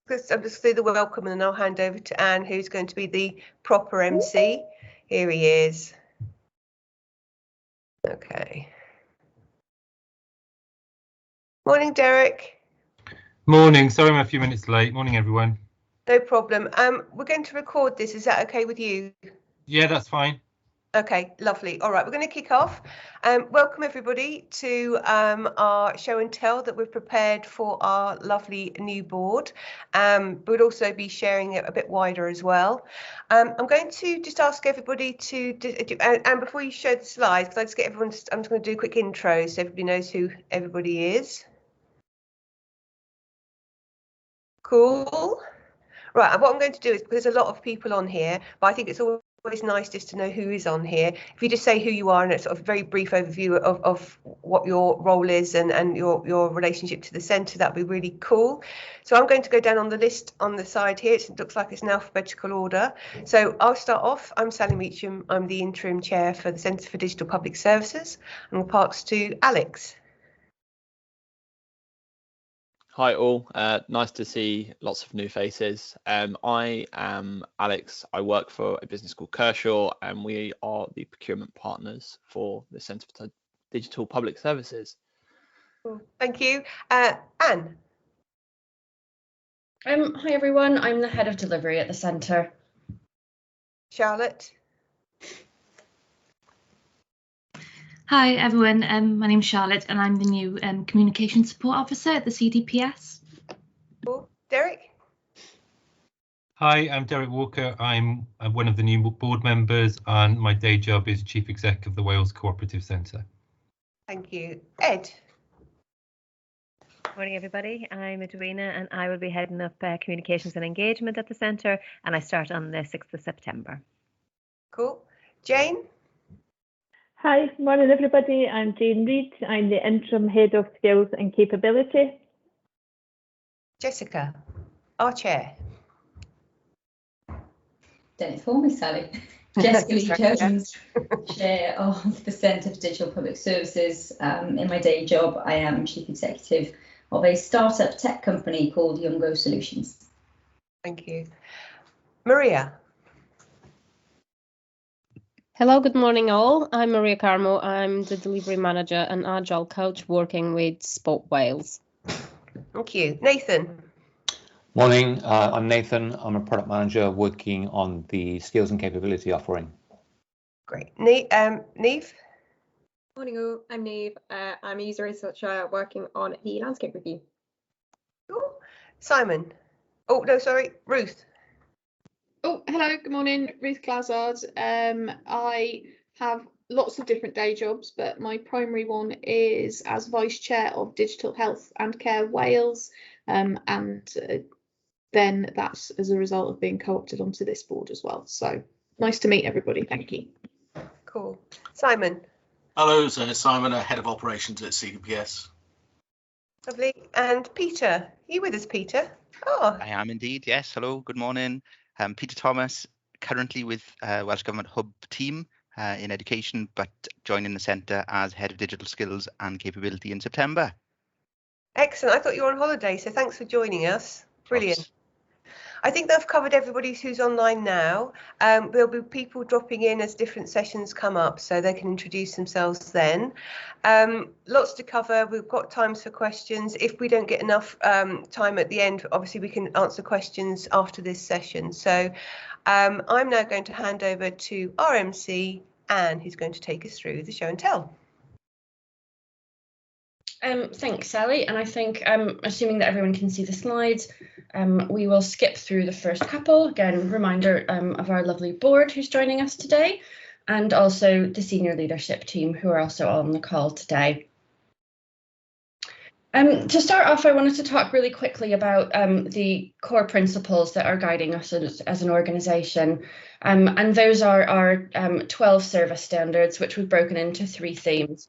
I'll just do the welcome and then I'll hand over to Anne, who's going to be the proper MC. Here he is. Okay. Morning, Derek. Morning. Sorry I'm a few minutes late. Morning, everyone. No problem. We're going to record this. Is that okay with you? Yeah, that's fine. Okay, lovely. All right, we're going to kick off. Welcome everybody to our show and tell that we've prepared for our lovely new board. We'll also be sharing it a bit wider as well. I'm going to just ask everybody to, and before you show the slides, because I just get everyone, I'm just going to do a quick intro so everybody knows who everybody is. Cool. Right, and what I'm going to do is, because there's a lot of people on here, but I think it's always nice just to know who is on here. If you just say who you are and a sort of very brief overview of what your role is and your relationship to the centre, that'd be really cool. So I'm going to go down on the list on the side here. It looks like it's in alphabetical order. So I'll start off. I'm Sally Meacham. I'm the interim chair for the Centre for Digital Public Services, and we'll pass to Alex. Hi all, nice to see lots of new faces. I am Alex. I work for a business called Kershaw and we are the procurement partners for the Centre for Digital Public Services. Cool. Thank you. Anne. Hi everyone, I'm the head of delivery at the centre. Charlotte. Hi everyone, my name's Charlotte and I'm the new Communication Support Officer at the Cdps. Cool. Derek? Hi, I'm Derek Walker. I'm one of the new board members and my day job is Chief Exec of the Wales Cooperative Centre. Thank you. Ed? Morning everybody, I'm Edwina and I will be heading up communications and engagement at the centre, and I start on the 6th of September. Cool. Jane? Hi, morning everybody. I'm Jane Reid. I'm the interim head of skills and capability. Jessica, our chair. Don't inform me, Sally. Jessica Lee Jones, chair of the Centre for Digital Public Services. In my day job, I am chief executive of a startup tech company called Youngo Solutions. Thank you. Maria. Hello, good morning all. I'm Maria Carmo. I'm the delivery manager and agile coach working with Sport Wales. Thank you. Nathan. Morning, I'm Nathan. I'm a product manager working on the skills and capability offering. Great. Niamh. Morning all, I'm Niamh. I'm a user researcher working on the landscape review. Cool. Simon. Oh, no, sorry, Ruth. Oh, hello, good morning, Ruth Glazard. I have lots of different day jobs, but my primary one is as Vice Chair of Digital Health and Care Wales, and then that's as a result of being co-opted onto this board as well. So nice to meet everybody, thank you. Cool. Simon. Hello, Simon, Head of Operations at CDPS. Lovely. And Peter, are you with us, Peter? Oh. I am indeed, yes. Hello, good morning. Peter Thomas, currently with Welsh Government Hub team in education, but joining the centre as Head of Digital Skills and Capability in September. Excellent. I thought you were on holiday, so thanks for joining us. Brilliant. I think they've covered everybody who's online now. There'll be people dropping in as different sessions come up, so they can introduce themselves then. Lots to cover. We've got times for questions. If we don't get enough time at the end, obviously we can answer questions after this session. So I'm now going to hand over to RMC Anne, who's going to take us through the show and tell. Thanks, Sally. And I think, assuming that everyone can see the slides, we will skip through the first couple. Again, reminder of our lovely board who's joining us today, and also the senior leadership team who are also on the call today. To start off, I wanted to talk really quickly about the core principles that are guiding us as an organisation. And those are our 12 service standards, which we've broken into 3 themes.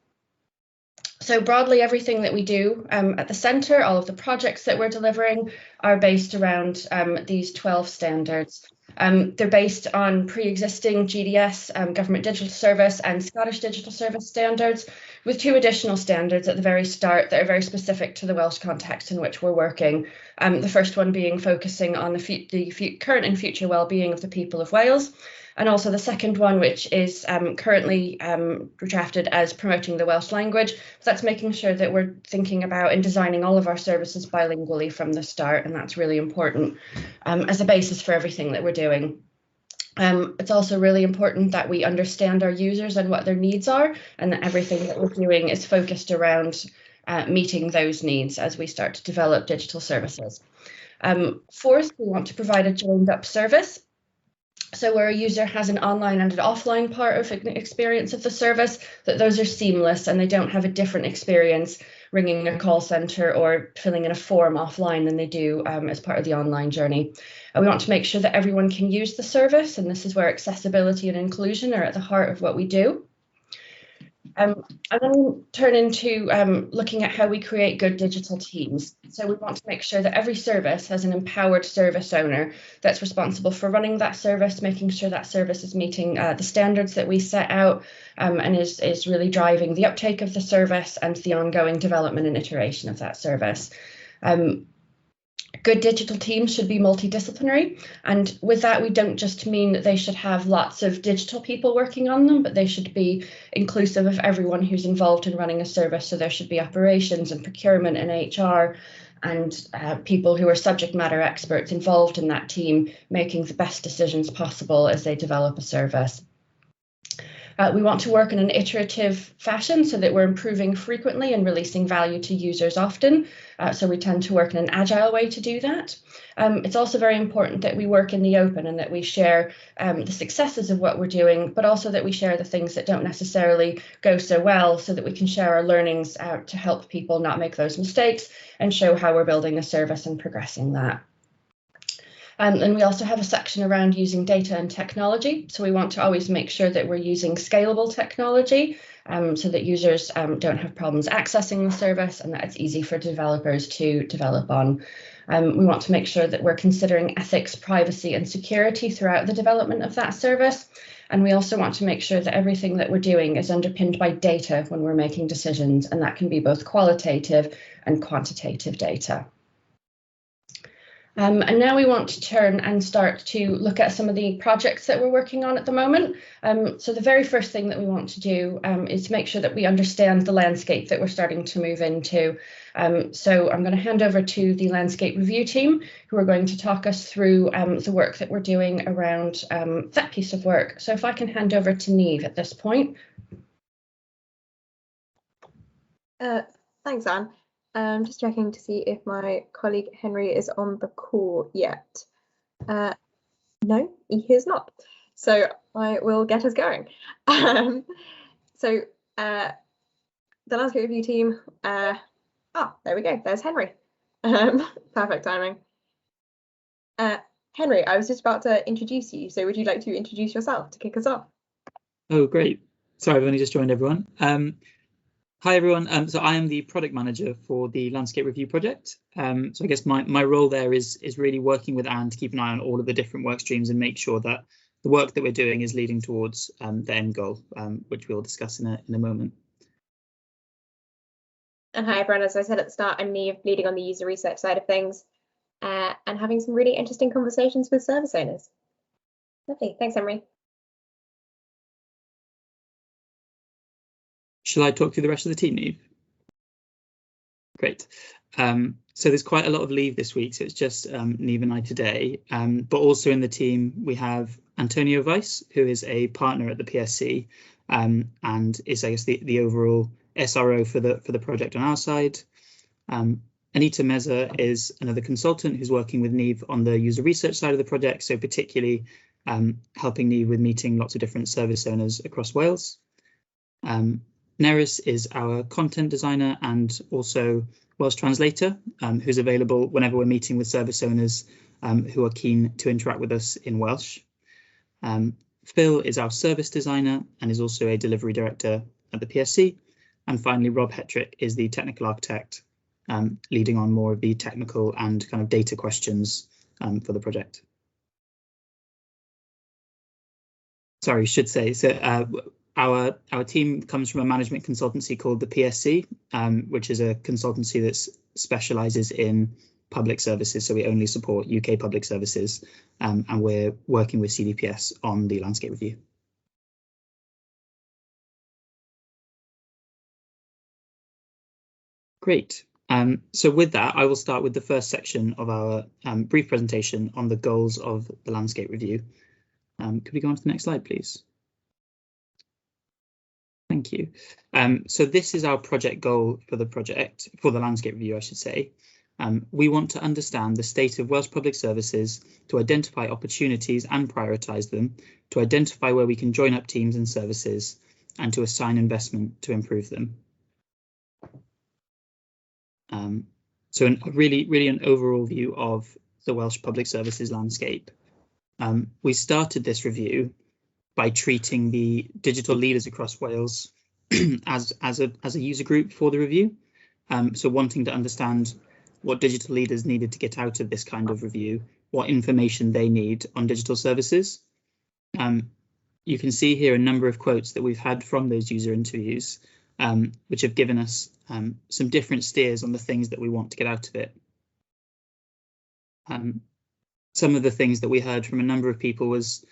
So broadly, everything that we do at the centre, all of the projects that we're delivering are based around these 12 standards. They're based on pre-existing GDS, Government Digital Service, and Scottish Digital Service standards, with 2 additional standards at the very start that are very specific to the Welsh context in which we're working. The first one being focusing on the current and future well-being of the people of Wales, and also the second one, which is currently drafted as promoting the Welsh language. So that's making sure that we're thinking about and designing all of our services bilingually from the start, and that's really important as a basis for everything that we're doing. It's also really important that we understand our users and what their needs are, and that everything that we're doing is focused around meeting those needs as we start to develop digital services. Fourth, we want to provide a joined up service. So where a user has an online and an offline part of an experience of the service, that those are seamless and they don't have a different experience ringing a call centre or filling in a form offline than they do as part of the online journey. We want to make sure that everyone can use the service, and this is where accessibility and inclusion are at the heart of what we do. And then we turn into looking at how we create good digital teams. So we want to make sure that every service has an empowered service owner that's responsible for running that service, making sure that service is meeting the standards that we set out, and is really driving the uptake of the service and the ongoing development and iteration of that service. Good digital teams should be multidisciplinary, and with that we don't just mean that they should have lots of digital people working on them, but they should be inclusive of everyone who's involved in running a service. So there should be operations and procurement and HR and people who are subject matter experts involved in that team, making the best decisions possible as they develop a service. We want to work in an iterative fashion so that we're improving frequently and releasing value to users often. So we tend to work in an agile way to do that. It's also very important that we work in the open and that we share the successes of what we're doing, but also that we share the things that don't necessarily go so well, so that we can share our learnings to help people not make those mistakes and show how we're building a service and progressing that. And we also have a section around using data and technology. So we want to always make sure that we're using scalable technology so that users don't have problems accessing the service and that it's easy for developers to develop on. We want to make sure that we're considering ethics, privacy and security throughout the development of that service. And we also want to make sure that everything that we're doing is underpinned by data when we're making decisions, and that can be both qualitative and quantitative data. And now we want to turn and start to look at some of the projects that we're working on at the moment. So the very first thing that we want to do is to make sure that we understand the landscape that we're starting to move into. So I'm going to hand over to the landscape review team, who are going to talk us through the work that we're doing around that piece of work. So if I can hand over to Niamh at this point. Thanks, Anne. Just checking to see if my colleague Henry is on the call yet. No, he is not. So I will get us going. So the landscape review team. There we go. There's Henry. Perfect timing. Henry, I was just about to introduce you. So would you like to introduce yourself to kick us off? Oh, great. Sorry, I've only just joined everyone. Hi everyone, so I am the product manager for the Landscape Review project. So I guess my role there is really working with Anne to keep an eye on all of the different work streams and make sure that the work that we're doing is leading towards the end goal, which we'll discuss in a moment. And hi everyone, as I said at the start, I'm Niamh, leading on the user research side of things and having some really interesting conversations with service owners. Lovely, thanks Henry. Shall I talk through the rest of the team, Niamh? Great. So there's quite a lot of leave this week, so it's just Niamh and I today. But also in the team, we have Antonio Weiss, who is a partner at the PSC and is, I guess, the overall SRO for the project on our side. Anita Meza is another consultant who's working with Niamh on the user research side of the project, so particularly helping Niamh with meeting lots of different service owners across Wales. Neris is our content designer and also Welsh translator, who's available whenever we're meeting with service owners who are keen to interact with us in Welsh. Phil is our service designer and is also a delivery director at the PSC. And finally, Rob Hetrick is the technical architect, leading on more of the technical and kind of data questions for the project. sorry, should say, so our team comes from a management consultancy called the PSC, which is a consultancy that specialises in public services. So we only support UK public services, and we're working with CDPS on the landscape review. Great. So with that, I will start with the first section of our brief presentation on the goals of the landscape review. Could we go on to the next slide, please? Thank you. So this is our project goal for the landscape review, I should say. We want to understand the state of Welsh Public Services, to identify opportunities and prioritise them, to identify where we can join up teams and services, and to assign investment to improve them. So really an overall view of the Welsh Public Services landscape. We started this review by treating the digital leaders across Wales as a user group for the review. So wanting to understand what digital leaders needed to get out of this kind of review, what information they need on digital services. You can see here a number of quotes that we've had from those user interviews, which have given us some different steers on the things that we want to get out of it. Some of the things that we heard from a number of people was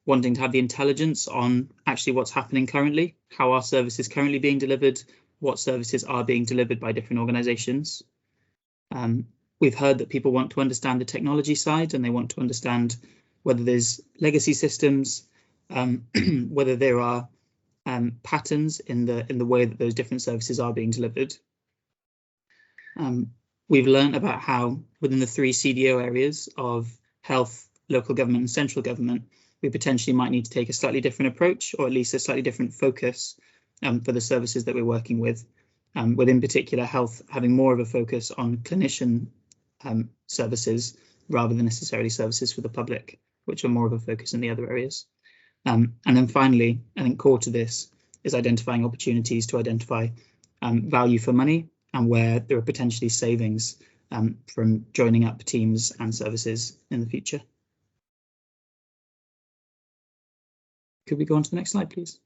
wanting to have the intelligence on actually what's happening currently, how our service is currently being delivered, what services are being delivered by different organisations. We've heard that people want to understand the technology side, and they want to understand whether there's legacy systems, whether there are patterns in the way that those different services are being delivered. We've learned about how within the 3 CDO areas of health, local government and central government, we potentially might need to take a slightly different approach, or at least a slightly different focus for the services that we're working with in particular health having more of a focus on clinician services rather than necessarily services for the public, which are more of a focus in the other areas. And then finally, I think core to this is identifying opportunities to identify value for money and where there are potentially savings from joining up teams and services in the future. Could we go on to the next slide, please?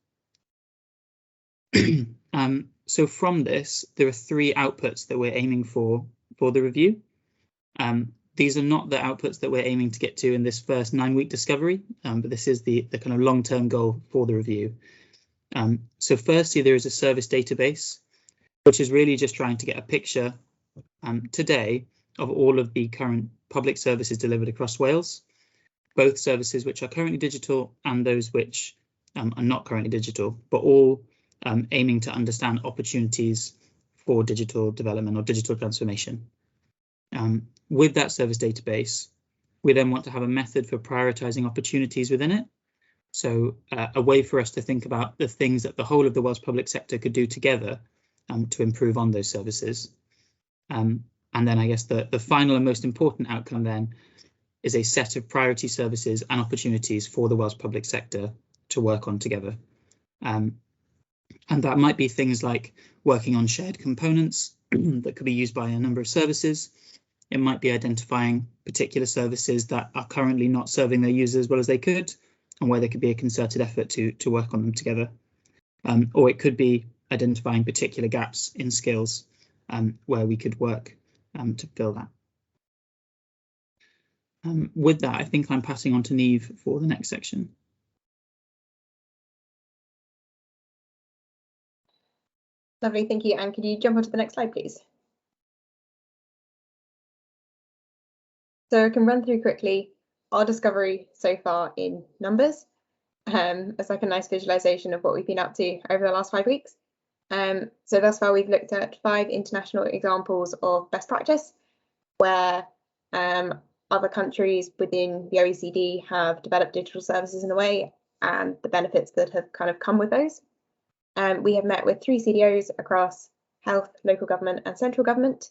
So from this, there are 3 outputs that we're aiming for the review. These are not the outputs that we're aiming to get to in this first 9-week discovery, but this is the kind of long-term goal for the review. So firstly, there is a service database, which is really just trying to get a picture today of all of the current public services delivered across Wales, both services which are currently digital and those which are not currently digital, but all aiming to understand opportunities for digital development or digital transformation. With that service database, we then want to have a method for prioritising opportunities within it. So a way for us to think about the things that the whole of the Welsh public sector could do together to improve on those services. And then I guess the final and most important outcome then is a set of priority services and opportunities for the Welsh public sector to work on together. And that might be things like working on shared components that could be used by a number of services. It might be identifying particular services that are currently not serving their users as well as they could, and where there could be a concerted effort to work on them together. Or it could be identifying particular gaps in skills where we could work to fill that. With that, I think I'm passing on to Neve for the next section. Lovely, thank you. And could you jump onto the next slide, please? So I can run through quickly our discovery so far in numbers. It's like a nice visualization of what we've been up to over the last 5 weeks. So thus far we've looked at 5 international examples of best practice where other countries within the OECD have developed digital services in a way and the benefits that have kind of come with those. We have met with 3 CDOs across health, local government and central government.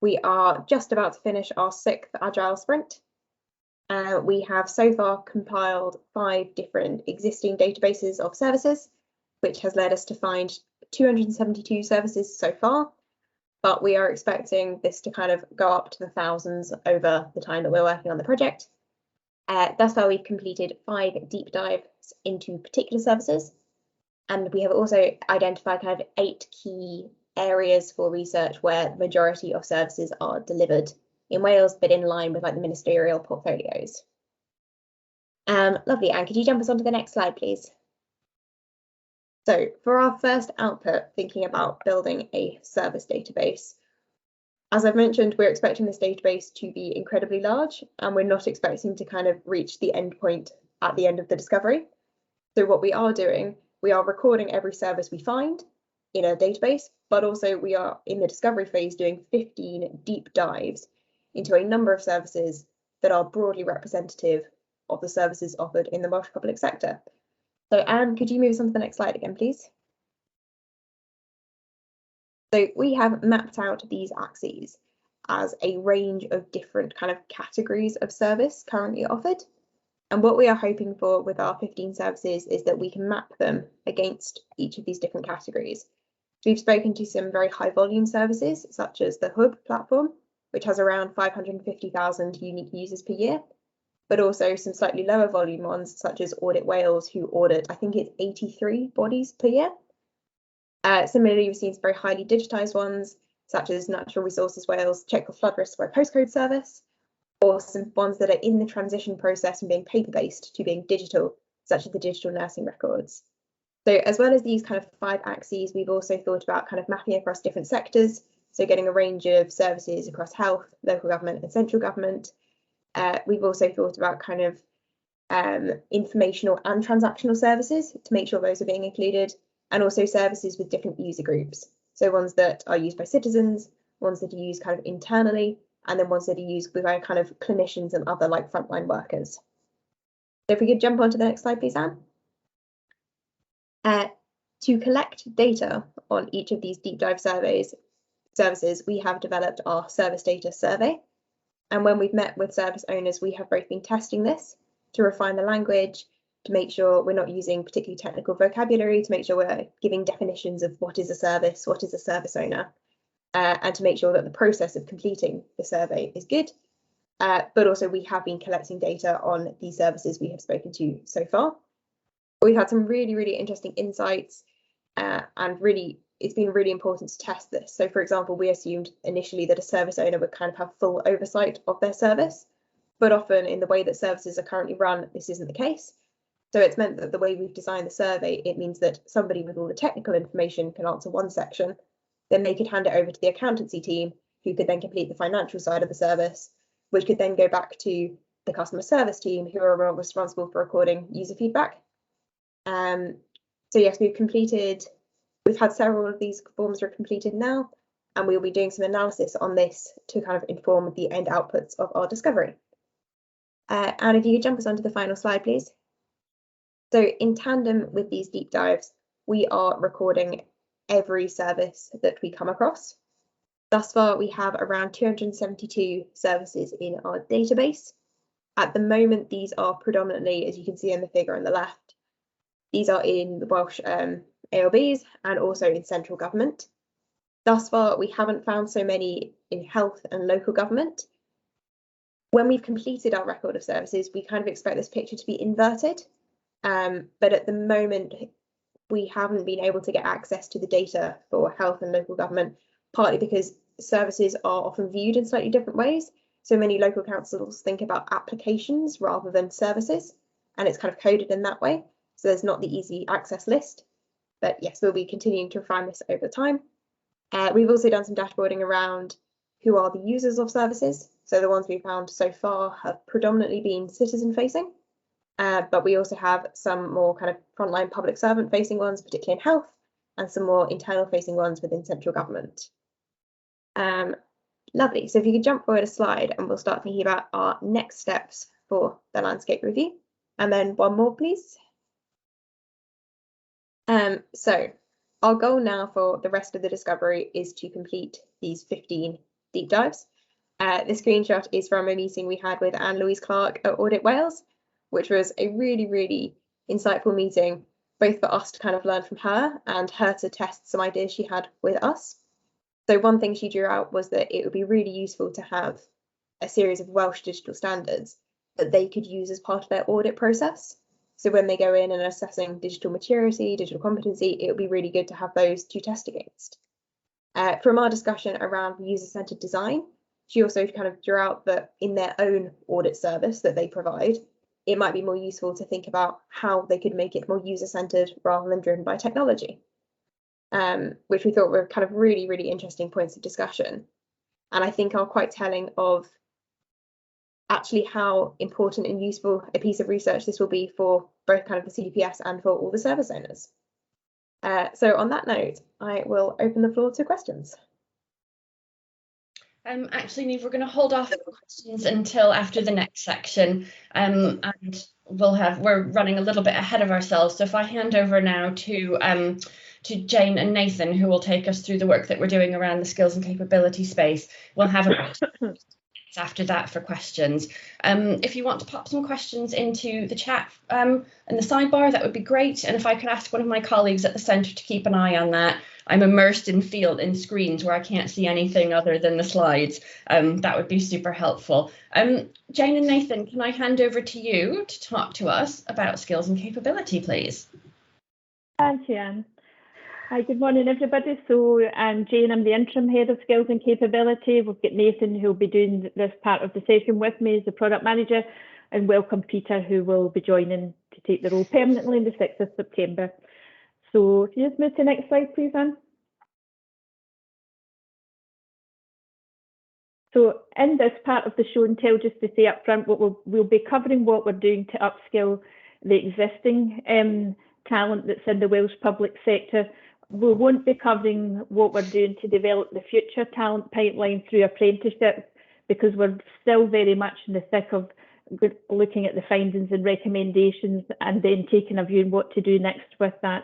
We are just about to finish our 6th Agile Sprint. We have so far compiled 5 different existing databases of services, which has led us to find 272 services so far, but we are expecting this to kind of go up to the thousands over the time that we're working on the project. Thus far, we've completed 5 deep dives into particular services, and we have also identified kind of 8 key areas for research where the majority of services are delivered in Wales, but in line with like the ministerial portfolios. Lovely, Anne, could you jump us onto the next slide, please? So for our first output, thinking about building a service database, as I've mentioned, we're expecting this database to be incredibly large, and we're not expecting to kind of reach the end point at the end of the discovery. So what we are doing, we are recording every service we find in a database, but also we are in the discovery phase doing 15 deep dives into a number of services that are broadly representative of the services offered in the Welsh public sector. So Anne, could you move us on to the next slide again, please? So we have mapped out these axes as a range of different kind of categories of service currently offered. And what we are hoping for with our 15 services is that we can map them against each of these different categories. We've spoken to some very high volume services, such as the Hub platform, which has around 550,000 unique users per year, but also some slightly lower volume ones, such as Audit Wales, who audit, I think it's 83 bodies per year. Similarly, we've seen some very highly digitised ones, such as Natural Resources Wales Check for Flood Risk by Postcode service, or some ones that are in the transition process from being paper-based to being digital, such as the digital nursing records. So as well as these kind of 5 axes, we've also thought about kind of mapping across different sectors, so getting a range of services across health, local government and central government. We've also thought about kind of informational and transactional services to make sure those are being included, and also services with different user groups. So ones that are used by citizens, ones that are used kind of internally, and then ones that are used by kind of clinicians and other like frontline workers. So if we could jump onto the next slide, please, Anne. To collect data on each of these deep dive services, we have developed our service data survey. And when we've met with service owners, we have both been testing this to refine the language, to make sure we're not using particularly technical vocabulary, to make sure we're giving definitions of what is a service, what is a service owner, and to make sure that the process of completing the survey is good. But also we have been collecting data on these services we have spoken to so far. We've had some really, really interesting insights, and really it's been really important to test this. So for example, we assumed initially that a service owner would kind of have full oversight of their service, but often in the way that services are currently run, this isn't the case. So it's meant that the way we've designed the survey, it means that somebody with all the technical information can answer one section, then they could hand it over to the accountancy team, who could then complete the financial side of the service, which could then go back to the customer service team, who are responsible for recording user feedback. So yes, we've had several of these forms are completed now, and we'll be doing some analysis on this to kind of inform the end outputs of our discovery. And if you could jump us onto the final slide, please. So in tandem with these deep dives, we are recording every service that we come across. Thus far, we have around 272 services in our database. At the moment, these are predominantly, as you can see in the figure on the left, these are in the Welsh ALBs and also in central government. Thus far, we haven't found so many in health and local government. When we've completed our record of services, we kind of expect this picture to be inverted. But at the moment, we haven't been able to get access to the data for health and local government, partly because services are often viewed in slightly different ways. So many local councils think about applications rather than services, and it's kind of coded in that way. So there's not the easy access list. But yes, we'll be continuing to refine this over time. We've also done some dashboarding around who are the users of services. So the ones we've found so far have predominantly been citizen facing, but we also have some more kind of frontline public servant facing ones, particularly in health, and some more internal facing ones within central government. Lovely. So if you could jump forward a slide and we'll start thinking about our next steps for the landscape review. And then one more, please. So our goal now for the rest of the discovery is to complete these 15 deep dives. This screenshot is from a meeting we had with Anne-Louise Clark at Audit Wales, which was a really, really insightful meeting, both for us to kind of learn from her and her to test some ideas she had with us. So one thing she drew out was that it would be really useful to have a series of Welsh digital standards that they could use as part of their audit process. So when they go in and assessing digital maturity, digital competency, it would be really good to have those to test against. From our discussion around user-centered design, she also kind of drew out that in their own audit service that they provide, it might be more useful to think about how they could make it more user-centered rather than driven by technology, which we thought were kind of really, really interesting points of discussion. And I think are quite telling of actually how important and useful a piece of research this will be for both kind of the CDPS and for all the service owners. So on that note, I will open the floor to questions. Actually, Niamh, we're going to hold off on questions until after the next section, and we're running a little bit ahead of ourselves. So if I hand over now to Jane and Nathan, who will take us through the work that we're doing around the skills and capability space, we'll have a after that for questions. If you want to pop some questions into the chat in the sidebar, that would be great. And if I could ask one of my colleagues at the centre to keep an eye on that. I'm immersed in screens where I can't see anything other than the slides. That would be super helpful. Jane and Nathan, can I hand over to you to talk to us about skills and capability, please? Thank you, Anne. Hi, good morning, everybody. So I'm Jane, I'm the interim head of skills and capability. We've got Nathan, who will be doing this part of the session with me as the product manager, and welcome Peter, who will be joining to take the role permanently on the 6th of September. So if you just move to the next slide, please, Anne. So in this part of the show and tell, just to say up front, we'll be covering what we're doing to upskill the existing talent that's in the Welsh public sector. We won't be covering what we're doing to develop the future talent pipeline through apprenticeships, because we're still very much in the thick of looking at the findings and recommendations and then taking a view on what to do next with that.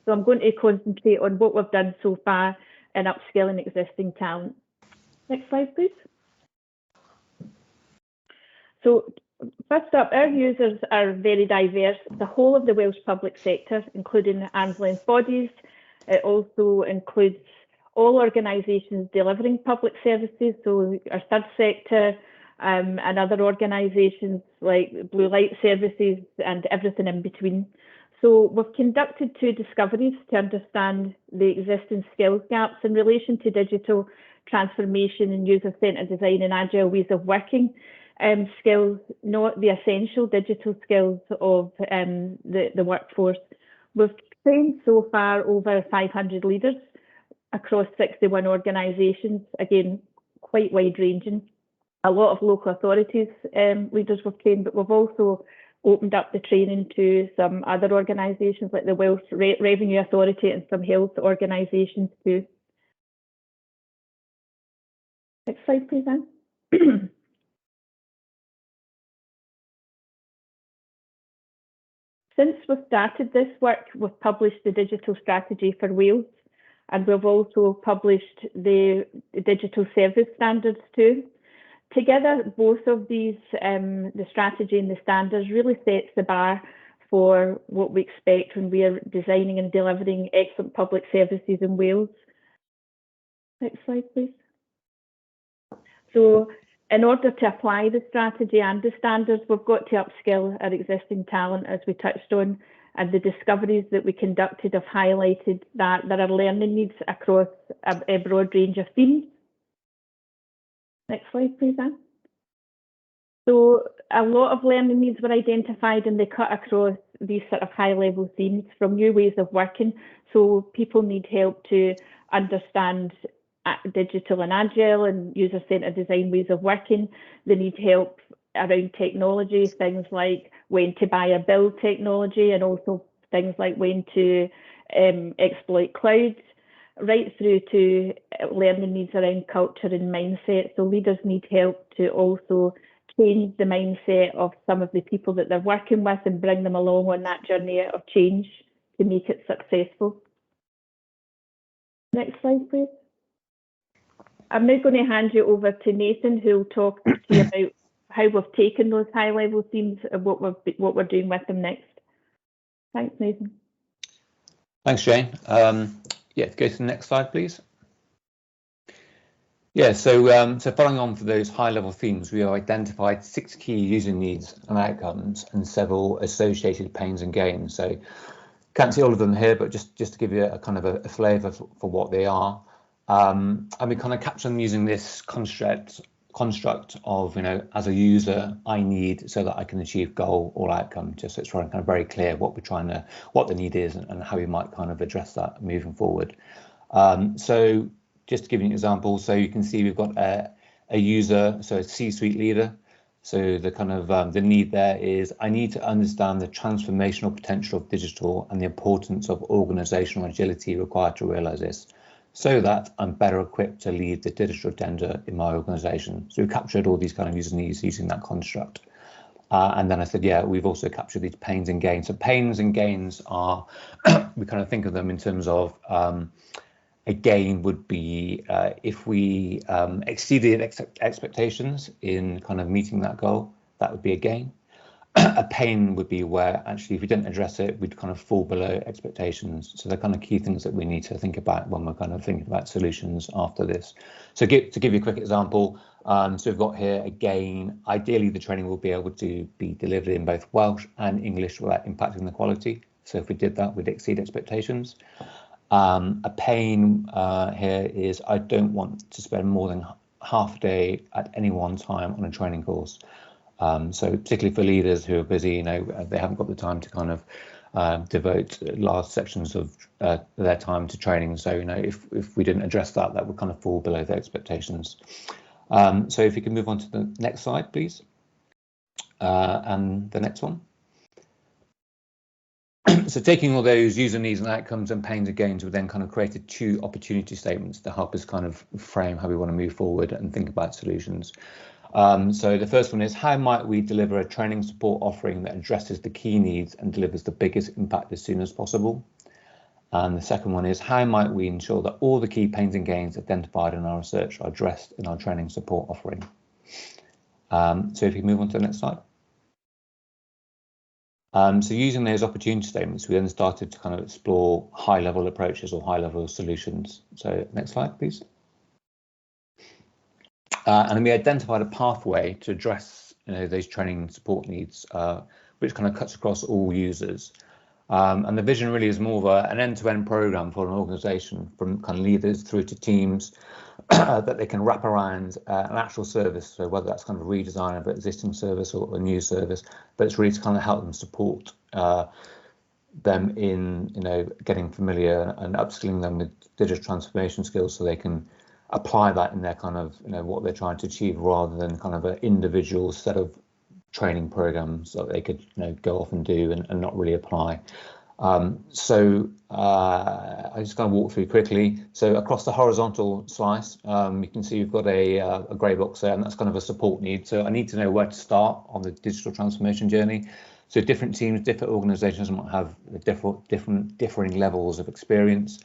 So I'm going to concentrate on what we've done so far in upskilling existing talent. Next slide, please. So first up, our users are very diverse. The whole of the Welsh public sector, including arm's length bodies. It also includes all organisations delivering public services, so our third sector and other organisations like blue light services and everything in between. So we've conducted 2 discoveries to understand the existing skills gaps in relation to digital transformation and user-centred design and agile ways of working. Skills, not the essential digital skills of the workforce. We've trained so far over 500 leaders across 61 organisations, again, quite wide-ranging. A lot of local authorities leaders we've trained, but we've also opened up the training to some other organisations like the Welsh Revenue Authority and some health organisations too. Next slide, please, Anne. Since we've started this work, we've published the digital strategy for Wales, and we've also published the digital service standards too. Together, both of these, the strategy and the standards, really sets the bar for what we expect when we are designing and delivering excellent public services in Wales. Next slide, please. So, in order to apply the strategy and the standards, we've got to upskill our existing talent, as we touched on, and the discoveries that we conducted have highlighted that there are learning needs across a broad range of themes. Next slide, please, Anne. So a lot of learning needs were identified, and they cut across these sort of high-level themes, from new ways of working. So people need help to understand digital and agile and user-centred design ways of working. They need help around technology, things like when to buy or build technology, and also things like when to exploit clouds, right through to learning needs around culture and mindset. So leaders need help to also change the mindset of some of the people that they're working with and bring them along on that journey of change to make it successful. Next slide, please. I'm now going to hand you over to Nathan, who will talk to you about how we've taken those high-level themes and what we're doing with them next. Thanks, Nathan. Thanks, Jane. Yeah, go to the next slide, please. Yeah, so following on for those high-level themes, we have identified 6 key user needs and outcomes and several associated pains and gains. So can't see all of them here, but just to give you a kind of a flavour for what they are. And we kind of capture them using this construct of, as a user, I need so that I can achieve goal or outcome, just so it's kind of very clear what the need is and how we might kind of address that moving forward. So just to give you an example, so you can see we've got a user, so a C-suite leader. So the kind of the need there is I need to understand the transformational potential of digital and the importance of organizational agility required to realize this, so that I'm better equipped to lead the digital agenda in my organization. So we captured all these kind of user needs using that construct. And then I said, yeah, we've also captured these pains and gains. So pains and gains are, we kind of think of them in terms of a gain would be if we exceeded expectations in kind of meeting that goal, that would be a gain. A pain would be where actually if we didn't address it, we'd kind of fall below expectations. So they're kind of key things that we need to think about when we're kind of thinking about solutions after this. So to give you a quick example, so we've got here a gain. Ideally, the training will be able to be delivered in both Welsh and English without impacting the quality. So if we did that, we'd exceed expectations. A pain here is I don't want to spend more than half a day at any one time on a training course. So particularly for leaders who are busy, they haven't got the time to kind of devote large sections of their time to training. So, if we didn't address that, that would kind of fall below their expectations. So if you can move on to the next slide, please. And the next one. So taking all those user needs and outcomes and pains and gains, we then kind of created 2 opportunity statements to help us kind of frame how we want to move forward and think about solutions. So the first one is, how might we deliver a training support offering that addresses the key needs and delivers the biggest impact as soon as possible? And the second one is, how might we ensure that all the key pains and gains identified in our research are addressed in our training support offering? So if you move on to the next slide. So using those opportunity statements, we then started to kind of explore high-level approaches or high-level solutions. So next slide, please. And we identified a pathway to address those training support needs, which kind of cuts across all users. And the vision really is more of an end-to-end program for an organization, from kind of leaders through to teams, that they can wrap around an actual service. So whether that's kind of a redesign of an existing service or a new service, but it's really to kind of help them support them in getting familiar and upskilling them with digital transformation skills, so they can apply that in their kind of what they're trying to achieve, rather than kind of an individual set of training programs that they could go off and do and not really apply. So I just kind of walk through quickly. So across the horizontal slice, you can see we've got a grey box there, and that's kind of a support need. So I need to know where to start on the digital transformation journey. So different teams, different organisations might have differing levels of experience.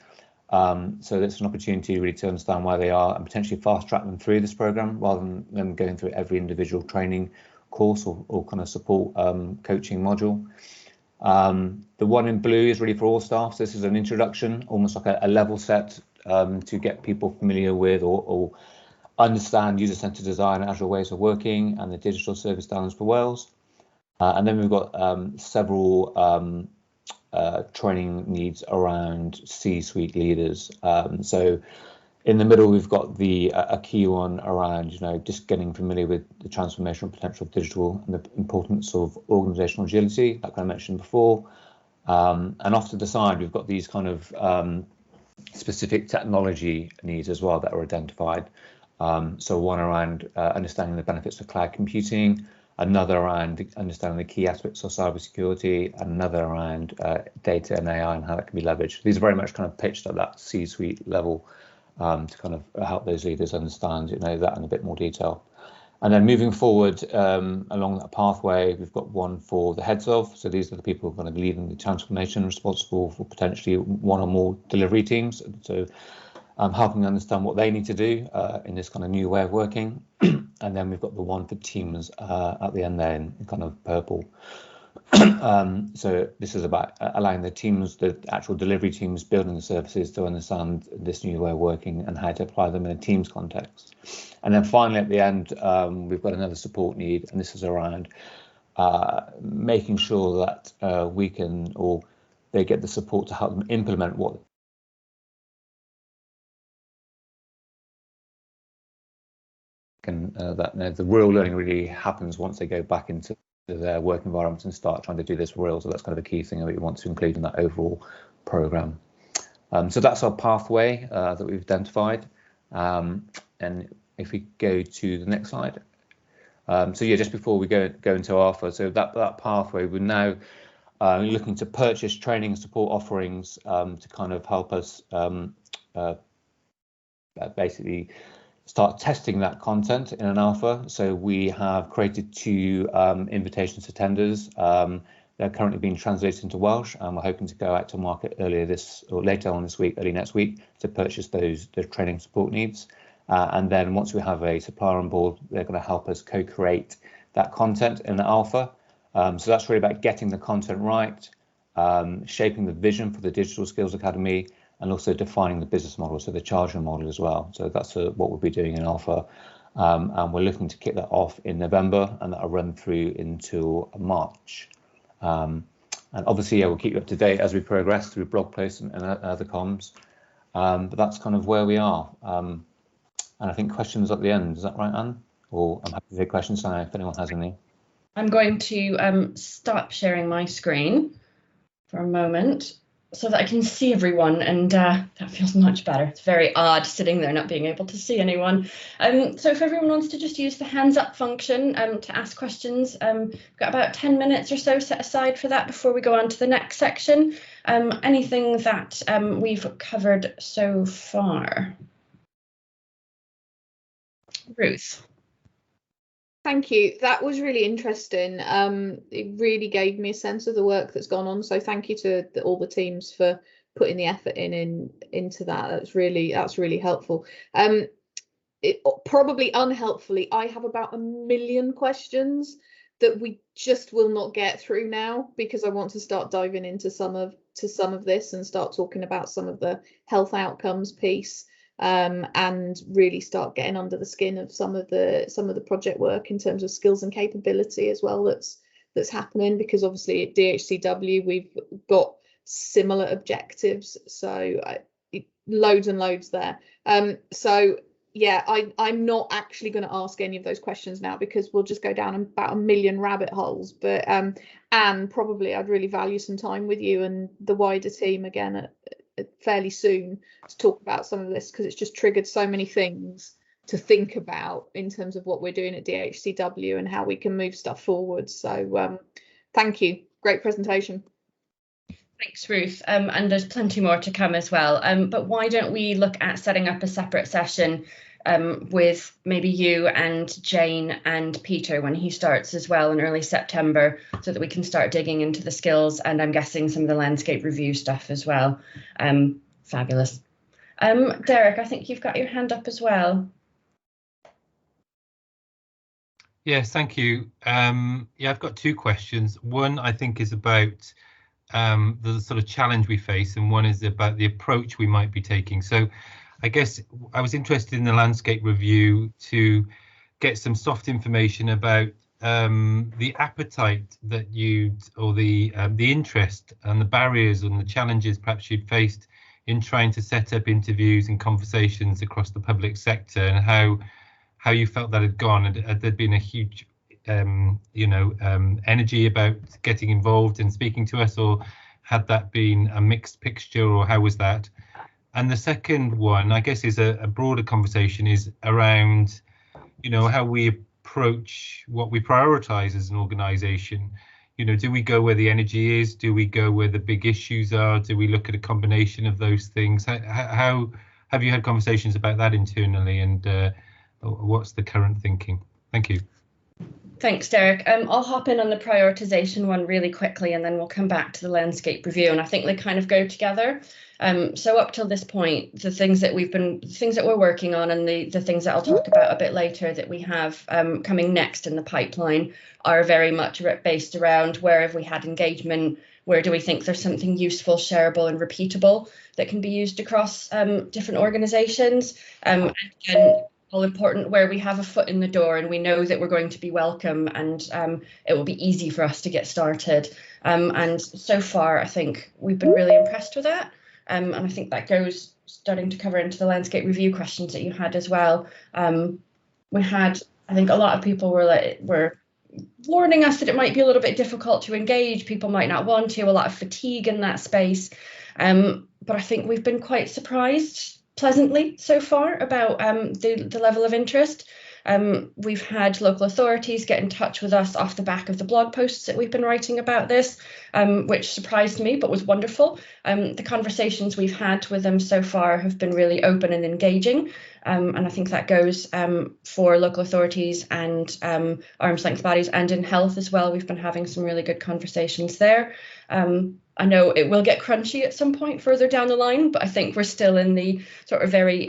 So that's an opportunity really to understand where they are and potentially fast track them through this programme, rather than them going through every individual training course or kind of support coaching module. The one in blue is really for all staff. So this is an introduction, almost like a level set to get people familiar with or understand user-centred design, agile ways of working, and the digital service standards for Wales. And then we've got several training needs around C-suite leaders. So in the middle, we've got a key one around just getting familiar with the transformational potential of digital and the importance of organizational agility, like I mentioned before. And off to the side, we've got these kind of specific technology needs as well that are identified. So one around understanding the benefits of cloud computing, another around understanding the key aspects of cybersecurity, and another around data and AI and how that can be leveraged. These are very much kind of pitched at that C-suite level to kind of help those leaders understand that in a bit more detail. And then moving forward along that pathway, we've got one for the heads of. So these are the people who are going to be leading the transformation, responsible for potentially one or more delivery teams. So helping understand what they need to do in this kind of new way of working. And then we've got the one for teams at the end there in kind of purple. So this is about allowing the teams, the actual delivery teams building the services, to understand this new way of working and how to apply them in a Teams context. And then finally at the end, we've got another support need, and this is around making sure that we can, or they get the support to help them implement what that the real learning really happens once they go back into their work environments and start trying to do this real. So that's kind of a key thing that we want to include in that overall program. So that's our pathway that we've identified. And if we go to the next slide. So yeah, just before we go into Alpha, so that pathway, we're now looking to purchase training and support offerings to kind of help us basically start testing that content in an alpha. So we have created 2 invitations to tenders. They're currently being translated into Welsh, and we're hoping to go out to market later on this week, early next week, to purchase the training support needs. And then once we have a supplier on board, they're going to help us co-create that content in the alpha. So that's really about getting the content right, shaping the vision for the Digital Skills Academy, and also defining the business model, so the charging model as well. So that's what we'll be doing in Alpha. And we're looking to kick that off in November, and that'll run through until March. And obviously, yeah, we'll keep you up to date as we progress through blog posts and other comms. But that's kind of where we are. And I think questions at the end. Is that right, Anne? Or I'm happy to take questions now if anyone has any. I'm going to stop sharing my screen for a moment so that I can see everyone, and that feels much better. It's very odd sitting there not being able to see anyone. So if everyone wants to just use the hands up function to ask questions, we've got about 10 minutes or so set aside for that before we go on to the next section. Anything that we've covered so far? Ruth. Thank you. That was really interesting. It really gave me a sense of the work that's gone on. So thank you to all the teams for putting the effort into that. That's really helpful. Probably unhelpfully, I have about 1 million questions that we just will not get through now, because I want to start diving into some of this and start talking about some of the health outcomes piece. And really start getting under the skin of some of the project work in terms of skills and capability as well that's happening, because obviously at DHCW we've got similar objectives, so loads and loads there. So yeah, I'm not actually going to ask any of those questions now, because we'll just go down about 1 million rabbit holes. But and probably I'd really value some time with you and the wider team again fairly soon to talk about some of this, because it's just triggered so many things to think about in terms of what we're doing at DHCW and how we can move stuff forward. So thank you, great presentation. Thanks, Ruth. And there's plenty more to come as well. But why don't we look at setting up a separate session with maybe you and Jane and Peter when he starts as well in early September, so that we can start digging into the skills, and I'm guessing some of the landscape review stuff as well. Fabulous. Derek, I think you've got your hand up as well. Yes, thank you. Yeah, I've got 2 questions. One I think is about the sort of challenge we face, and one is about the approach we might be taking. So I guess I was interested in the landscape review to get some soft information about the appetite that or the interest and the barriers and the challenges perhaps you'd faced in trying to set up interviews and conversations across the public sector, and how you felt that had gone. Had there been a huge energy about getting involved and speaking to us, or had that been a mixed picture, or how was that? And the second one, I guess, is a broader conversation, is around, how we approach what we prioritize as an organization. Do we go where the energy is? Do we go where the big issues are? Do we look at a combination of those things? How have you had conversations about that internally, and what's the current thinking? Thank you. Thanks, Derek. I'll hop in on the prioritisation one really quickly, and then we'll come back to the landscape review. And I think they kind of go together. So up till this point, the things that we're working on, and the things that I'll talk about a bit later that we have coming next in the pipeline, are very much based around where have we had engagement, where do we think there's something useful, shareable, and repeatable that can be used across different organisations. And all important where we have a foot in the door and we know that we're going to be welcome, and it will be easy for us to get started. And so far, I think we've been really impressed with that. And I think that goes starting to cover into the landscape review questions that you had as well. We had, I think a lot of people were warning us that it might be a little bit difficult to engage. People might not want to, a lot of fatigue in that space. But I think we've been quite surprised pleasantly so far about the level of interest. We've had local authorities get in touch with us off the back of the blog posts that we've been writing about this, which surprised me but was wonderful. The conversations we've had with them so far have been really open and engaging, and I think that goes for local authorities and arm's length bodies, and in health as well. We've been having some really good conversations there. I know it will get crunchy at some point further down the line, but I think we're still in the sort of very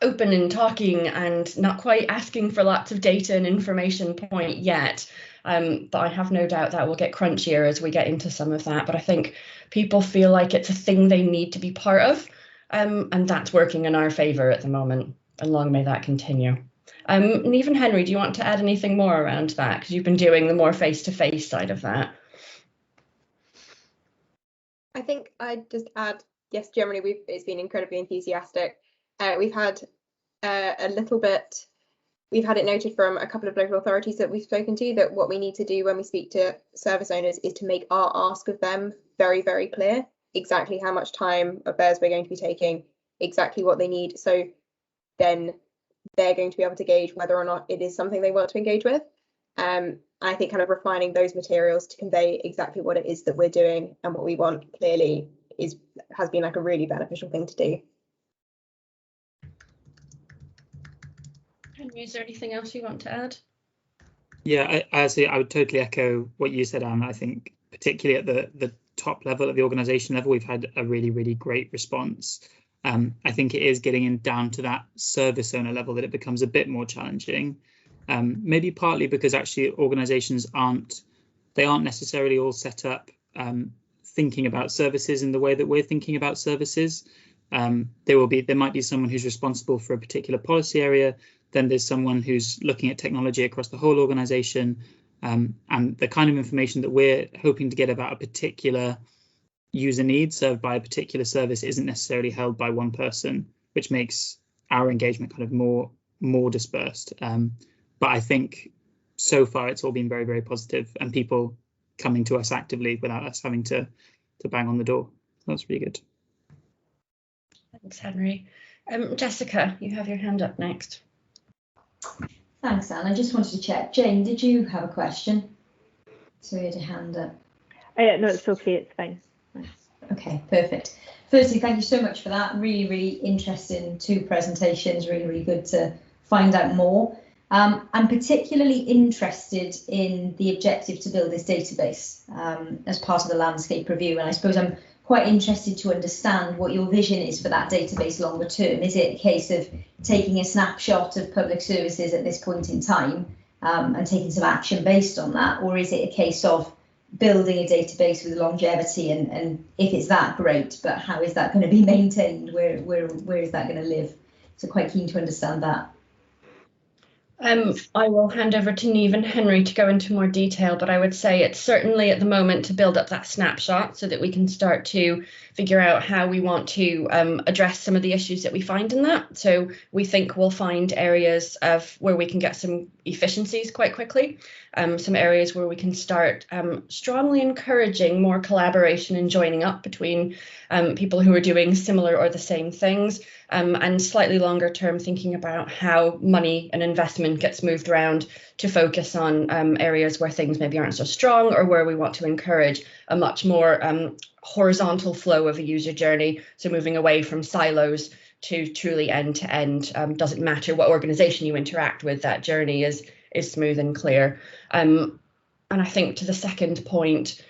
open and talking and not quite asking for lots of data and information point yet. But I have no doubt that will get crunchier as we get into some of that. But I think people feel like it's a thing they need to be part of, and that's working in our favour at the moment. And long may that continue. Niamh and Henry, do you want to add anything more around that? Because you've been doing the more face-to-face side of that. I think I'd just add, yes, generally it's been incredibly enthusiastic. We've had we've had it noted from a couple of local authorities that we've spoken to that what we need to do when we speak to service owners is to make our ask of them very, very clear, exactly how much time of theirs we're going to be taking, exactly what they need. So then they're going to be able to gauge whether or not it is something they want to engage with. I think kind of refining those materials to convey exactly what it is that we're doing and what we want clearly has been like a really beneficial thing to do. Henry, is there anything else you want to add? Yeah, I would totally echo what you said, Anne. I think particularly at the top level, at the organisation level, we've had a really, really great response. I think it is getting in down to that service owner level that it becomes a bit more challenging. Maybe partly because actually organisations aren't necessarily all set up thinking about services in the way that we're thinking about services. There might be someone who's responsible for a particular policy area, then there's someone who's looking at technology across the whole organisation, and the kind of information that we're hoping to get about a particular user need served by a particular service isn't necessarily held by one person, which makes our engagement kind of more dispersed. But I think so far it's all been very, very positive, and people coming to us actively without us having to bang on the door. That's really good. Thanks, Henry. Jessica, you have your hand up next. Thanks, Anne. I just wanted to check. Jane, did you have a question? So you had your hand up. No, it's okay. It's fine. Thanks. Okay, perfect. Firstly, thank you so much for that. Really, really interesting two presentations. Really, really good to find out more. I'm particularly interested in the objective to build this database as part of the landscape review, and I suppose I'm quite interested to understand what your vision is for that database longer term. Is it a case of taking a snapshot of public services at this point in time and taking some action based on that, or is it a case of building a database with longevity, and if it's that, great, but how is that going to be maintained? Where is that going to live? So quite keen to understand that. I will hand over to Niamh and Henry to go into more detail, but I would say it's certainly at the moment to build up that snapshot so that we can start to figure out how we want to address some of the issues that we find in that. So we think we'll find areas of where we can get some efficiencies quite quickly, some areas where we can start strongly encouraging more collaboration and joining up between people who are doing similar or the same things, and slightly longer term thinking about how money and investment gets moved around to focus on areas where things maybe aren't so strong, or where we want to encourage a much more horizontal flow of a user journey. So moving away from silos to truly end to end. Doesn't matter what organization you interact with, that journey is smooth and clear. And I think to the second point,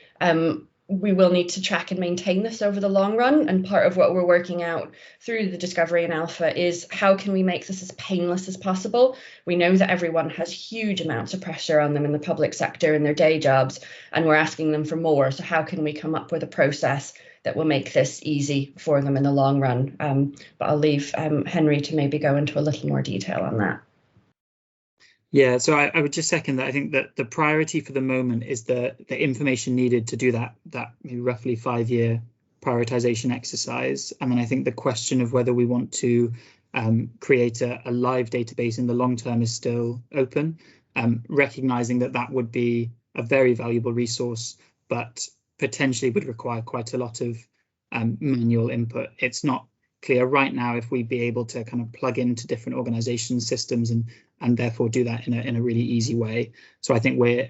we will need to track and maintain this over the long run. And part of what we're working out through the Discovery and Alpha is how can we make this as painless as possible? We know that everyone has huge amounts of pressure on them in the public sector in their day jobs, and we're asking them for more. So how can we come up with a process that will make this easy for them in the long run? But I'll leave Henry to maybe go into a little more detail on that. Yeah, so I would just second that. I think that the priority for the moment is the information needed to do that roughly 5-year prioritization exercise. And then I think the question of whether we want to create a live database in the long term is still open, recognizing that that would be a very valuable resource, but potentially would require quite a lot of manual input. It's not clear right now if we'd be able to kind of plug into different organization systems and therefore do that in a really easy way. So I think we're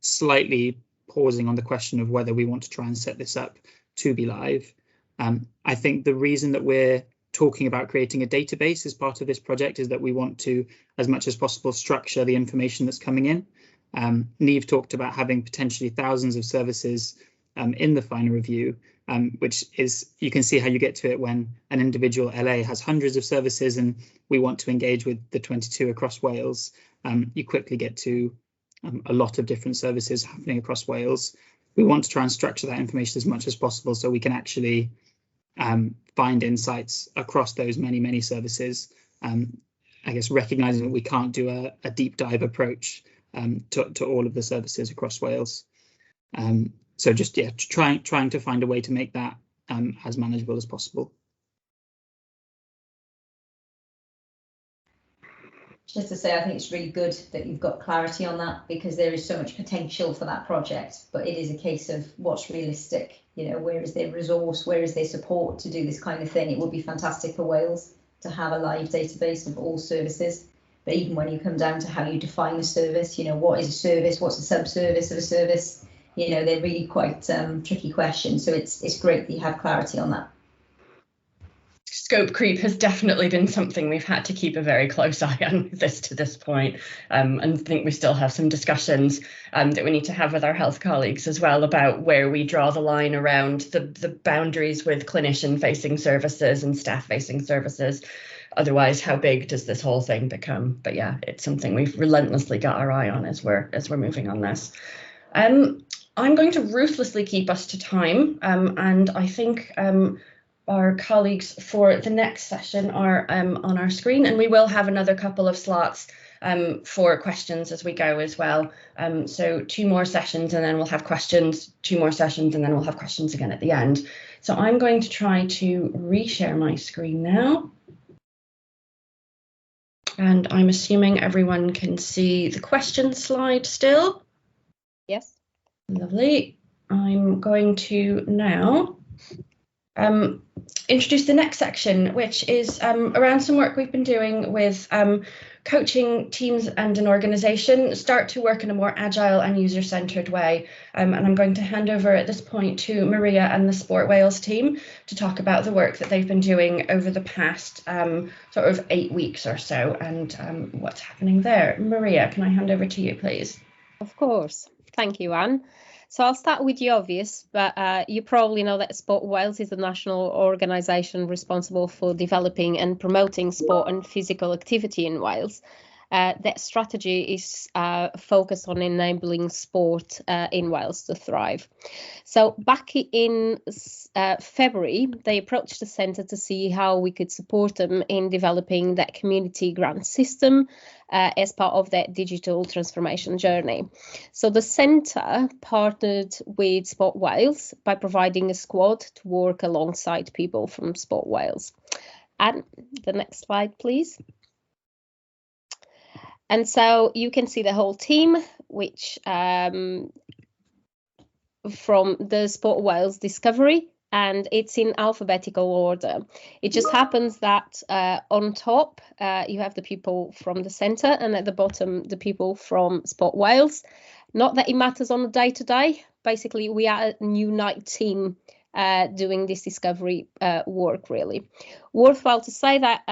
slightly pausing on the question of whether we want to try and set this up to be live. I think the reason that we're talking about creating a database as part of this project is that we want to, as much as possible, structure the information that's coming in. Niamh talked about having potentially thousands of services in the final review, which is, you can see how you get to it when an individual LA has hundreds of services and we want to engage with the 22 across Wales. You quickly get to a lot of different services happening across Wales. We want to try and structure that information as much as possible so we can actually find insights across those many services. I guess recognizing that we can't do a deep dive approach to all of the services across Wales. So just, yeah, trying to find a way to make that as manageable as possible. Just to say, I think it's really good that you've got clarity on that, because there is so much potential for that project, but it is a case of what's realistic. You know, where is their resource, where is their support to do this kind of thing? It would be fantastic for Wales to have a live database of all services. But even when you come down to how you define a service, you know, what is a service, what's a sub-service of a service? You know, they're really quite tricky questions. So it's great that you have clarity on that. Scope creep has definitely been something we've had to keep a very close eye on with this to this point. And I think we still have some discussions that we need to have with our health colleagues as well about where we draw the line around the boundaries with clinician-facing services and staff-facing services. Otherwise, how big does this whole thing become? But yeah, it's something we've relentlessly got our eye on as we're moving on this. I'm going to ruthlessly keep us to time, and I think our colleagues for the next session are on our screen, and we will have another couple of slots for questions as we go as well. So 2 more sessions and then we'll have questions, 2 more sessions and then we'll have questions again at the end. So I'm going to try to reshare my screen now. And I'm assuming everyone can see the question slide still. Yes. Lovely. I'm going to now introduce the next section, which is around some work we've been doing with coaching teams and an organisation start to work in a more agile and user-centred way. And I'm going to hand over at this point to Maria and the Sport Wales team to talk about the work that they've been doing over the past sort of 8 weeks or so and what's happening there. Maria, can I hand over to you, please? Of course. Thank you, Anne. So I'll start with the obvious, but you probably know that Sport Wales is the national organisation responsible for developing and promoting sport and physical activity in Wales. That strategy is focused on enabling sport in Wales to thrive. So back in February, they approached the centre to see how we could support them in developing that community grant system as part of that digital transformation journey. So the centre partnered with Sport Wales by providing a squad to work alongside people from Sport Wales. And the next slide, please. And so you can see the whole team, which from the Sport Wales Discovery, and it's in alphabetical order. It just happens that on top you have the people from the centre, and at the bottom the people from Sport Wales. Not that it matters on a day-to-day. Basically, we are a unite team doing this discovery work, really. Worthwhile to say that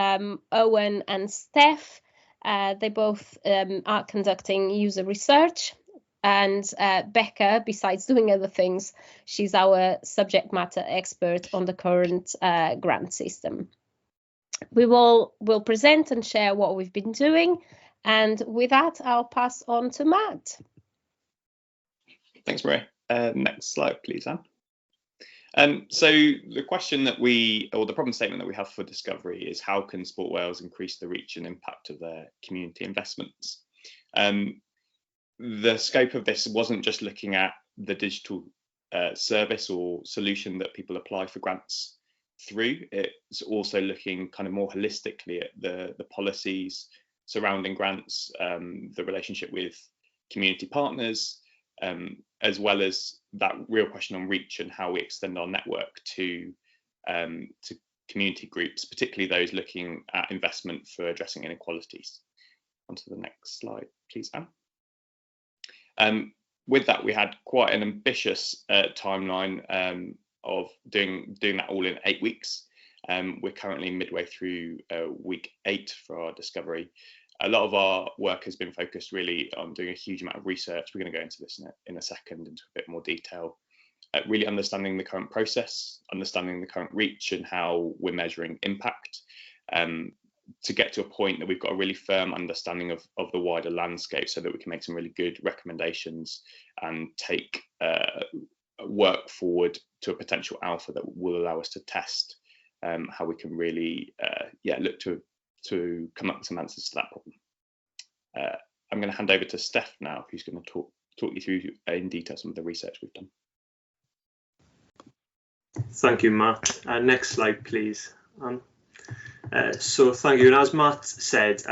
Owen and Steph They both are conducting user research. And Becca, besides doing other things, she's our subject matter expert on the current grant system. We will present and share what we've been doing. And with that, I'll pass on to Matt. Thanks, Maria. Next slide, please, Anne. So the question that the problem statement that we have for Discovery is, how can Sport Wales increase the reach and impact of their community investments? The scope of this wasn't just looking at the digital service or solution that people apply for grants through. It's also looking kind of more holistically at the policies surrounding grants, the relationship with community partners, as well as that real question on reach and how we extend our network to community groups, particularly those looking at investment for addressing inequalities. On to the next slide, please, Anne. With that, we had quite an ambitious timeline of doing that all in 8 weeks. We're currently midway through week 8 for our Discovery. A lot of our work has been focused really on doing a huge amount of research. We're going to go into this in a second into a bit more detail. Really understanding the current process, understanding the current reach and how we're measuring impact, to get to a point that we've got a really firm understanding of the wider landscape, so that we can make some really good recommendations and take work forward to a potential alpha that will allow us to test how we can really look to come up with some answers to that problem. I'm going to hand over to Steph now, who's going to talk you through in detail some of the research we've done. Thank you, Matt. Next slide, please. So thank you. And as Matt said,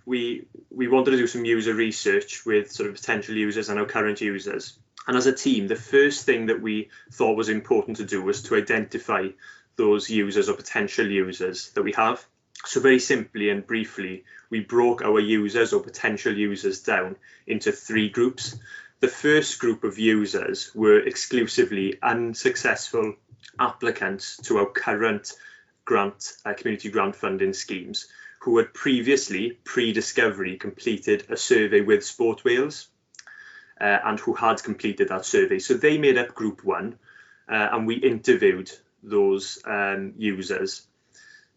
we wanted to do some user research with sort of potential users and our current users. And as a team, the first thing that we thought was important to do was to identify those users or potential users that we have. So very simply and briefly, we broke our users or potential users down into 3 groups. The first group of users were exclusively unsuccessful applicants to our current community grant funding schemes who had previously, pre-Discovery, completed a survey with Sport Wales and who had completed that survey. So they made up group 1 and we interviewed those users.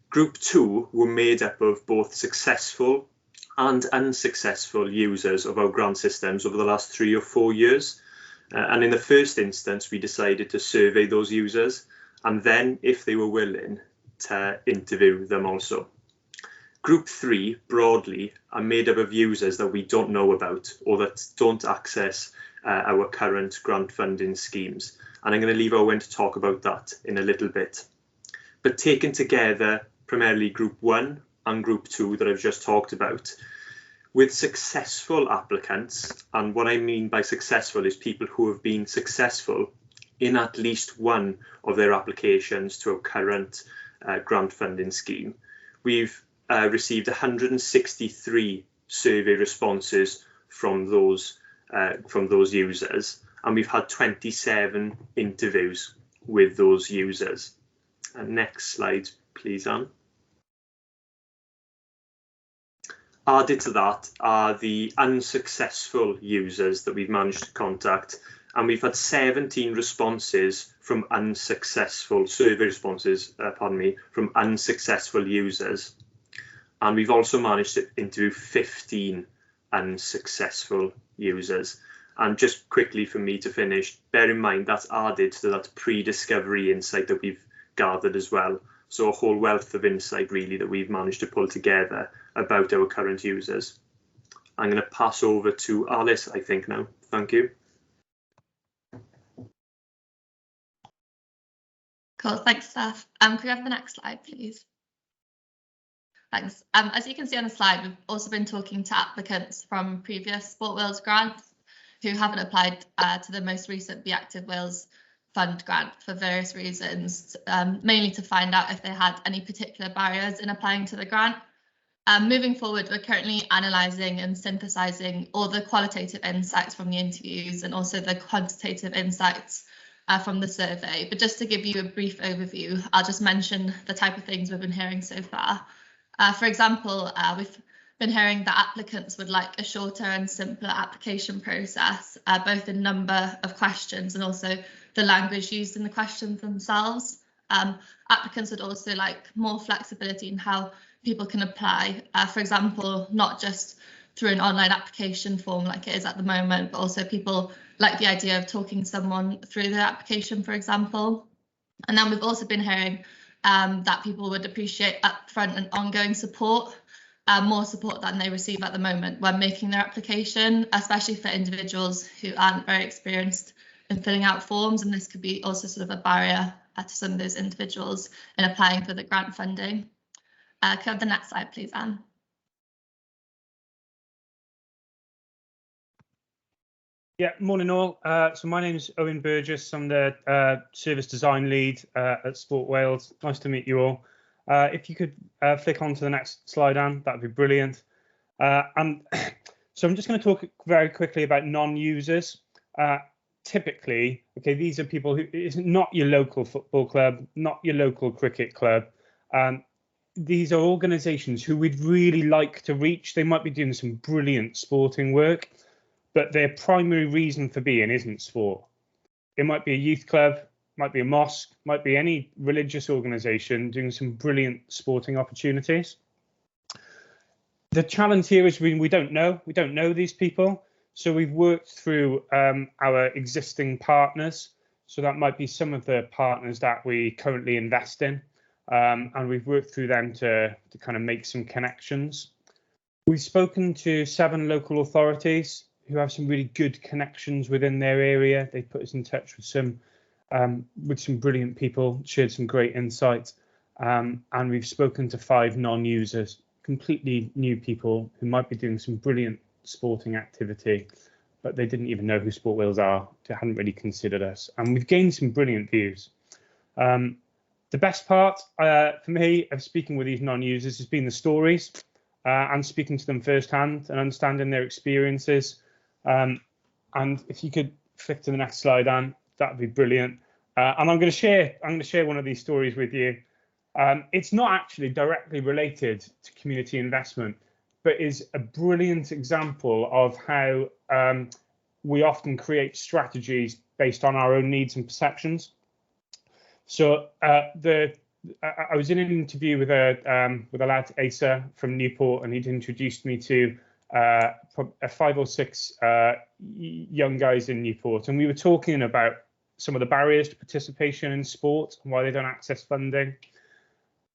Group 2 were made up of both successful and unsuccessful users of our grant systems over the last 3 or 4 years. And in the first instance, we decided to survey those users and then, if they were willing, to interview them also. Group 3, broadly, are made up of users that we don't know about or that don't access our current grant funding schemes. And I'm going to leave Owen to talk about that in a little bit. But taken together, primarily Group 1 and Group 2 that I've just talked about, with successful applicants, and what I mean by successful is people who have been successful in at least one of their applications to our current grant funding scheme. We've received 163 survey responses from those users, and we've had 27 interviews with those users. Next slide, please, Anne. Added to that are the unsuccessful users that we've managed to contact, and we've had 17 responses from survey responses, from unsuccessful users. And we've also managed to interview 15 unsuccessful users. And just quickly for me to finish, bear in mind that's added to that pre-discovery insight that we've gathered as well. So a whole wealth of insight really that we've managed to pull together about our current users. I'm going to pass over to Alice, I think now. Thank you. Cool, thanks, Steph. Could we have the next slide, please? Thanks. As you can see on the slide, we've also been talking to applicants from previous Sport Wales grants who haven't applied to the most recent Be Active Wales Fund grant for various reasons, mainly to find out if they had any particular barriers in applying to the grant. Moving forward, we're currently analysing and synthesising all the qualitative insights from the interviews and also the quantitative insights from the survey. But just to give you a brief overview, I'll just mention the type of things we've been hearing so far. For example, we've been hearing that applicants would like a shorter and simpler application process, both in number of questions and also the language used in the questions themselves. Applicants would also like more flexibility in how people can apply, for example, not just through an online application form like it is at the moment, but also people like the idea of talking to someone through the application, for example. And then we've also been hearing that people would appreciate upfront and ongoing support, more support than they receive at the moment when making their application, especially for individuals who aren't very experienced in filling out forms. And this could be also sort of a barrier to some of those individuals in applying for the grant funding. Can I have the next slide, please, Anne? Yeah, morning all. So my name is Owen Burgess. I'm the service design lead at Sport Wales. Nice to meet you all. If you could flick on to the next slide, Anne, that'd be brilliant. So I'm just going to talk very quickly about non-users. Typically, okay, these are people who is not your local football club, not your local cricket club. These are organisations who we'd really like to reach. They might be doing some brilliant sporting work, but their primary reason for being isn't sport. It might be a youth club, might be a mosque, might be any religious organisation doing some brilliant sporting opportunities. The challenge here is we don't know these people. So we've worked through our existing partners. So that might be some of the partners that we currently invest in. And we've worked through them to kind of make some connections. We've spoken to 7 local authorities who have some really good connections within their area. They put us in touch with some brilliant people, shared some great insights. And we've spoken to 5 non-users, completely new people who might be doing some brilliant sporting activity, but they didn't even know who Sport Wales are. They hadn't really considered us. And we've gained some brilliant views. The best part for me of speaking with these non-users has been the stories and speaking to them firsthand and understanding their experiences. And if you could flick to the next slide, Anne, that'd be brilliant. And I'm going to share one of these stories with you. It's not actually directly related to community investment, but is a brilliant example of how we often create strategies based on our own needs and perceptions. So I was in an interview with a lad, Asa, from Newport, and he'd introduced me to 5 or 6 young guys in Newport, and we were talking about some of the barriers to participation in sport and why they don't access funding.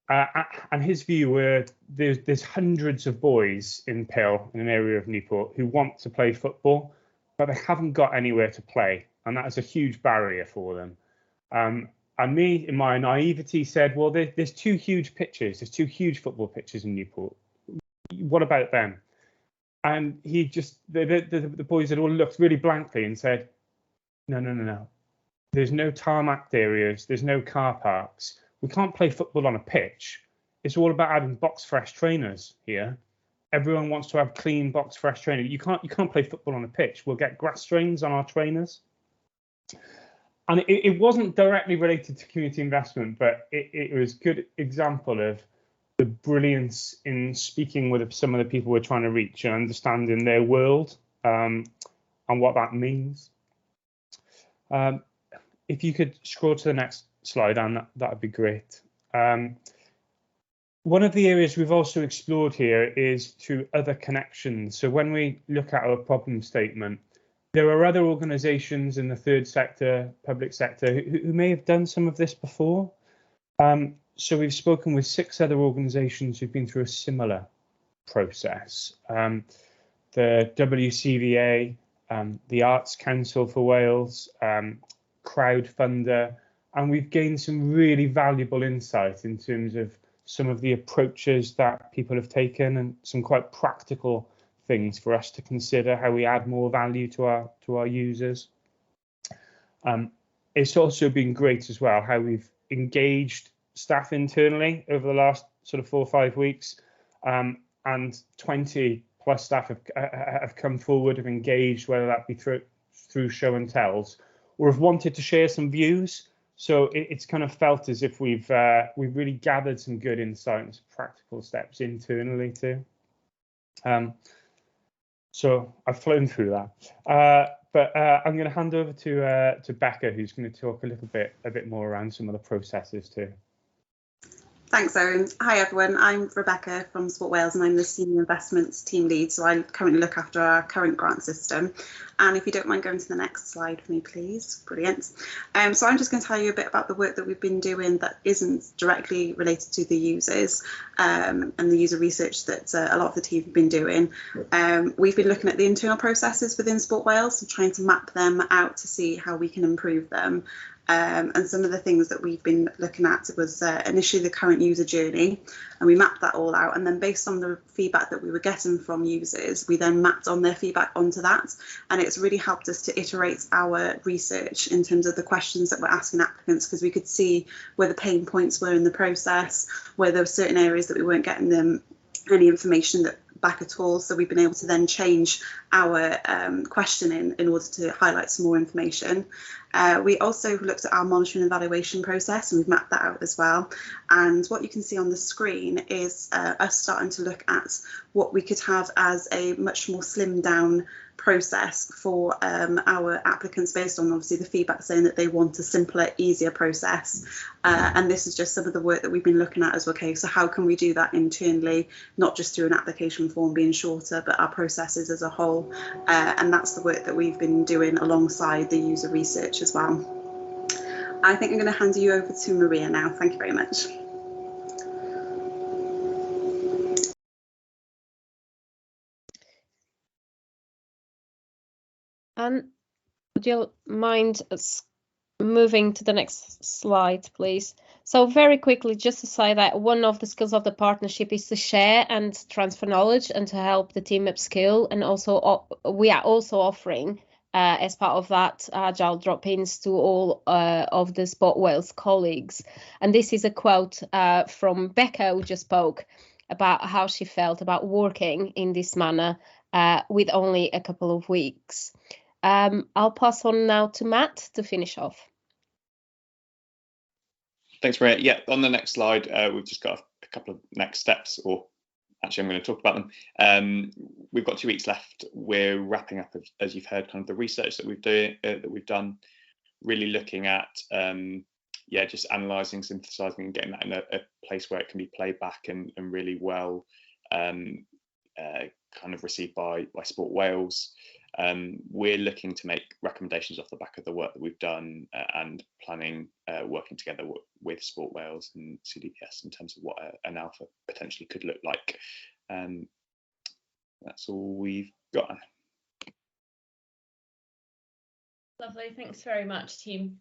And his view were there's hundreds of boys in Pill, in an area of Newport, who want to play football, but they haven't got anywhere to play, and that is a huge barrier for them. And me, in my naivety, said, well, there's 2 huge pitches, there's 2 huge football pitches in Newport. What about them? And he just, the boys had all looked really blankly and said, no. There's no tarmac areas, there's no car parks. We can't play football on a pitch. It's all about having box fresh trainers here. Everyone wants to have clean box fresh trainers. You can't play football on a pitch. We'll get grass stains on our trainers. And it wasn't directly related to community investment, but it was a good example of the brilliance in speaking with some of the people we're trying to reach and understanding their world and what that means. If you could scroll to the next slide, Anne, that would be great. One of the areas we've also explored here is through other connections. So when we look at our problem statement, there are other organisations in the third sector, public sector, who may have done some of this before. So we've spoken with 6 other organisations who've been through a similar process. The WCVA, the Arts Council for Wales, Crowdfunder, and we've gained some really valuable insight in terms of some of the approaches that people have taken and some quite practical things for us to consider how we add more value to our users. It's also been great as well how we've engaged staff internally over the last sort of 4 or 5 weeks, and 20+ staff have come forward, have engaged, whether that be through show and tells or have wanted to share some views. So it's kind of felt as if we've really gathered some good insight and some practical steps internally too. So I've flown through that. But I'm going to hand over to Becca, who's going to talk a bit more around some of the processes too. Thanks, Owen. Hi, everyone. I'm Rebecca from Sport Wales, and I'm the Senior Investments Team Lead. So I currently look after our current grant system. And if you don't mind going to the next slide for me, please. Brilliant. So I'm just going to tell you a bit about the work that we've been doing that isn't directly related to the users and the user research that a lot of the team have been doing. We've been looking at the internal processes within Sport Wales and trying to map them out to see how we can improve them. And some of the things that we've been looking at was initially the current user journey, and we mapped that all out, and then based on the feedback that we were getting from users, we then mapped on their feedback onto that, and it's really helped us to iterate our research in terms of the questions that we're asking applicants, because we could see where the pain points were in the process, where there were certain areas that we weren't getting them any information that back at all. So we've been able to then change our questioning in order to highlight some more information. We also looked at our monitoring and evaluation process, and we've mapped that out as well. And what you can see on the screen is us starting to look at what we could have as a much more slimmed down process for our applicants, based on obviously the feedback saying that they want a simpler, easier process. And this is just some of the work that we've been looking at as well. Okay, so how can we do that internally, not just through an application form being shorter, but our processes as a whole. And that's the work that we've been doing alongside the user research as well. I think I'm going to hand you over to Maria now. Thank you very much. Anne, would you mind moving to the next slide, please? So very quickly, just to say that one of the skills of the partnership is to share and transfer knowledge and to help the team upskill. And also we are also offering, as part of that, agile drop-ins to all of the Sport Wales colleagues. And this is a quote from Becca, who just spoke about how she felt about working in this manner with only a couple of weeks. I'll pass on now to Matt to finish off. Thanks, Maria. Yeah, on the next slide, we've just got a couple of next steps, or actually I'm going to talk about them. We've got 2 weeks left. We're wrapping up, as you've heard, kind of the research that we've done, really looking at just analysing, synthesising, and getting that in a place where it can be played back and really well kind of received by Sport Wales. We're looking to make recommendations off the back of the work that we've done and planning working together with Sport Wales and Cdps in terms of what an alpha potentially could look like. That's all we've got. Lovely, thanks very much, team.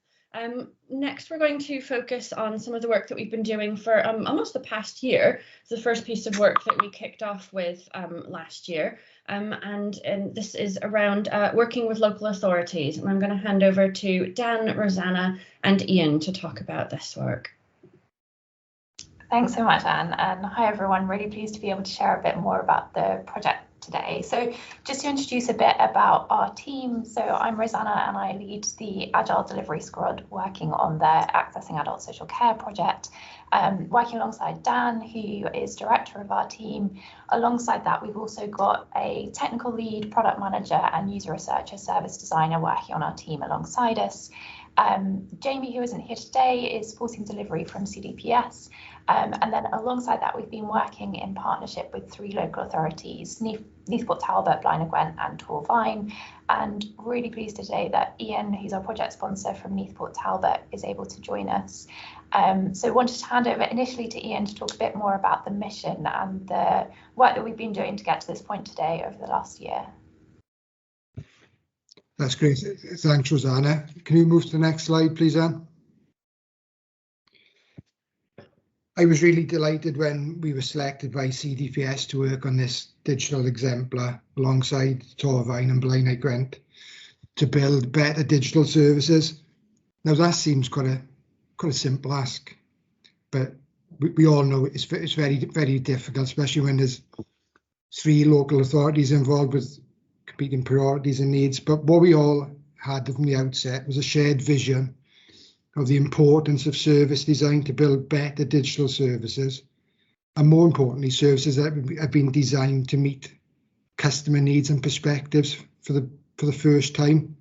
Next, we're going to focus on some of the work that we've been doing for almost the past year. It's the first piece of work that we kicked off with last year. And this is around working with local authorities. And I'm going to hand over to Dan, Rosanna and Ian to talk about this work. Thanks so much, Anne. And hi, everyone. Really pleased to be able to share a bit more about the project today. So just to introduce a bit about our team. So I'm Rosanna and I lead the Agile Delivery Squad working on the Accessing Adult Social Care project, working alongside Dan, who is director of our team. Alongside that, we've also got a technical lead, product manager and user researcher, service designer working on our team alongside us. Jamie, who isn't here today, is supporting delivery from Cdps. And then alongside that, we've been working in partnership with 3 local authorities, Neathport Talbot, Blaenau Gwent and Torfaen. And really pleased today that Ian, who's our project sponsor from Neathport Talbot, is able to join us. So wanted to hand over initially to Ian to talk a bit more about the mission and the work that we've been doing to get to this point today over the last year. That's great. Thanks, Rosanna. Can you move to the next slide, please, Anne? I was really delighted when we were selected by CDPS to work on this digital exemplar alongside Torfaen and Blaenau Gwent to build better digital services. Now that seems quite a simple ask, but we all know it's very, very difficult, especially when there's 3 local authorities involved with competing priorities and needs. But what we all had from the outset was a shared vision of the importance of service design to build better digital services, and more importantly, services that have been designed to meet customer needs and perspectives for the first time.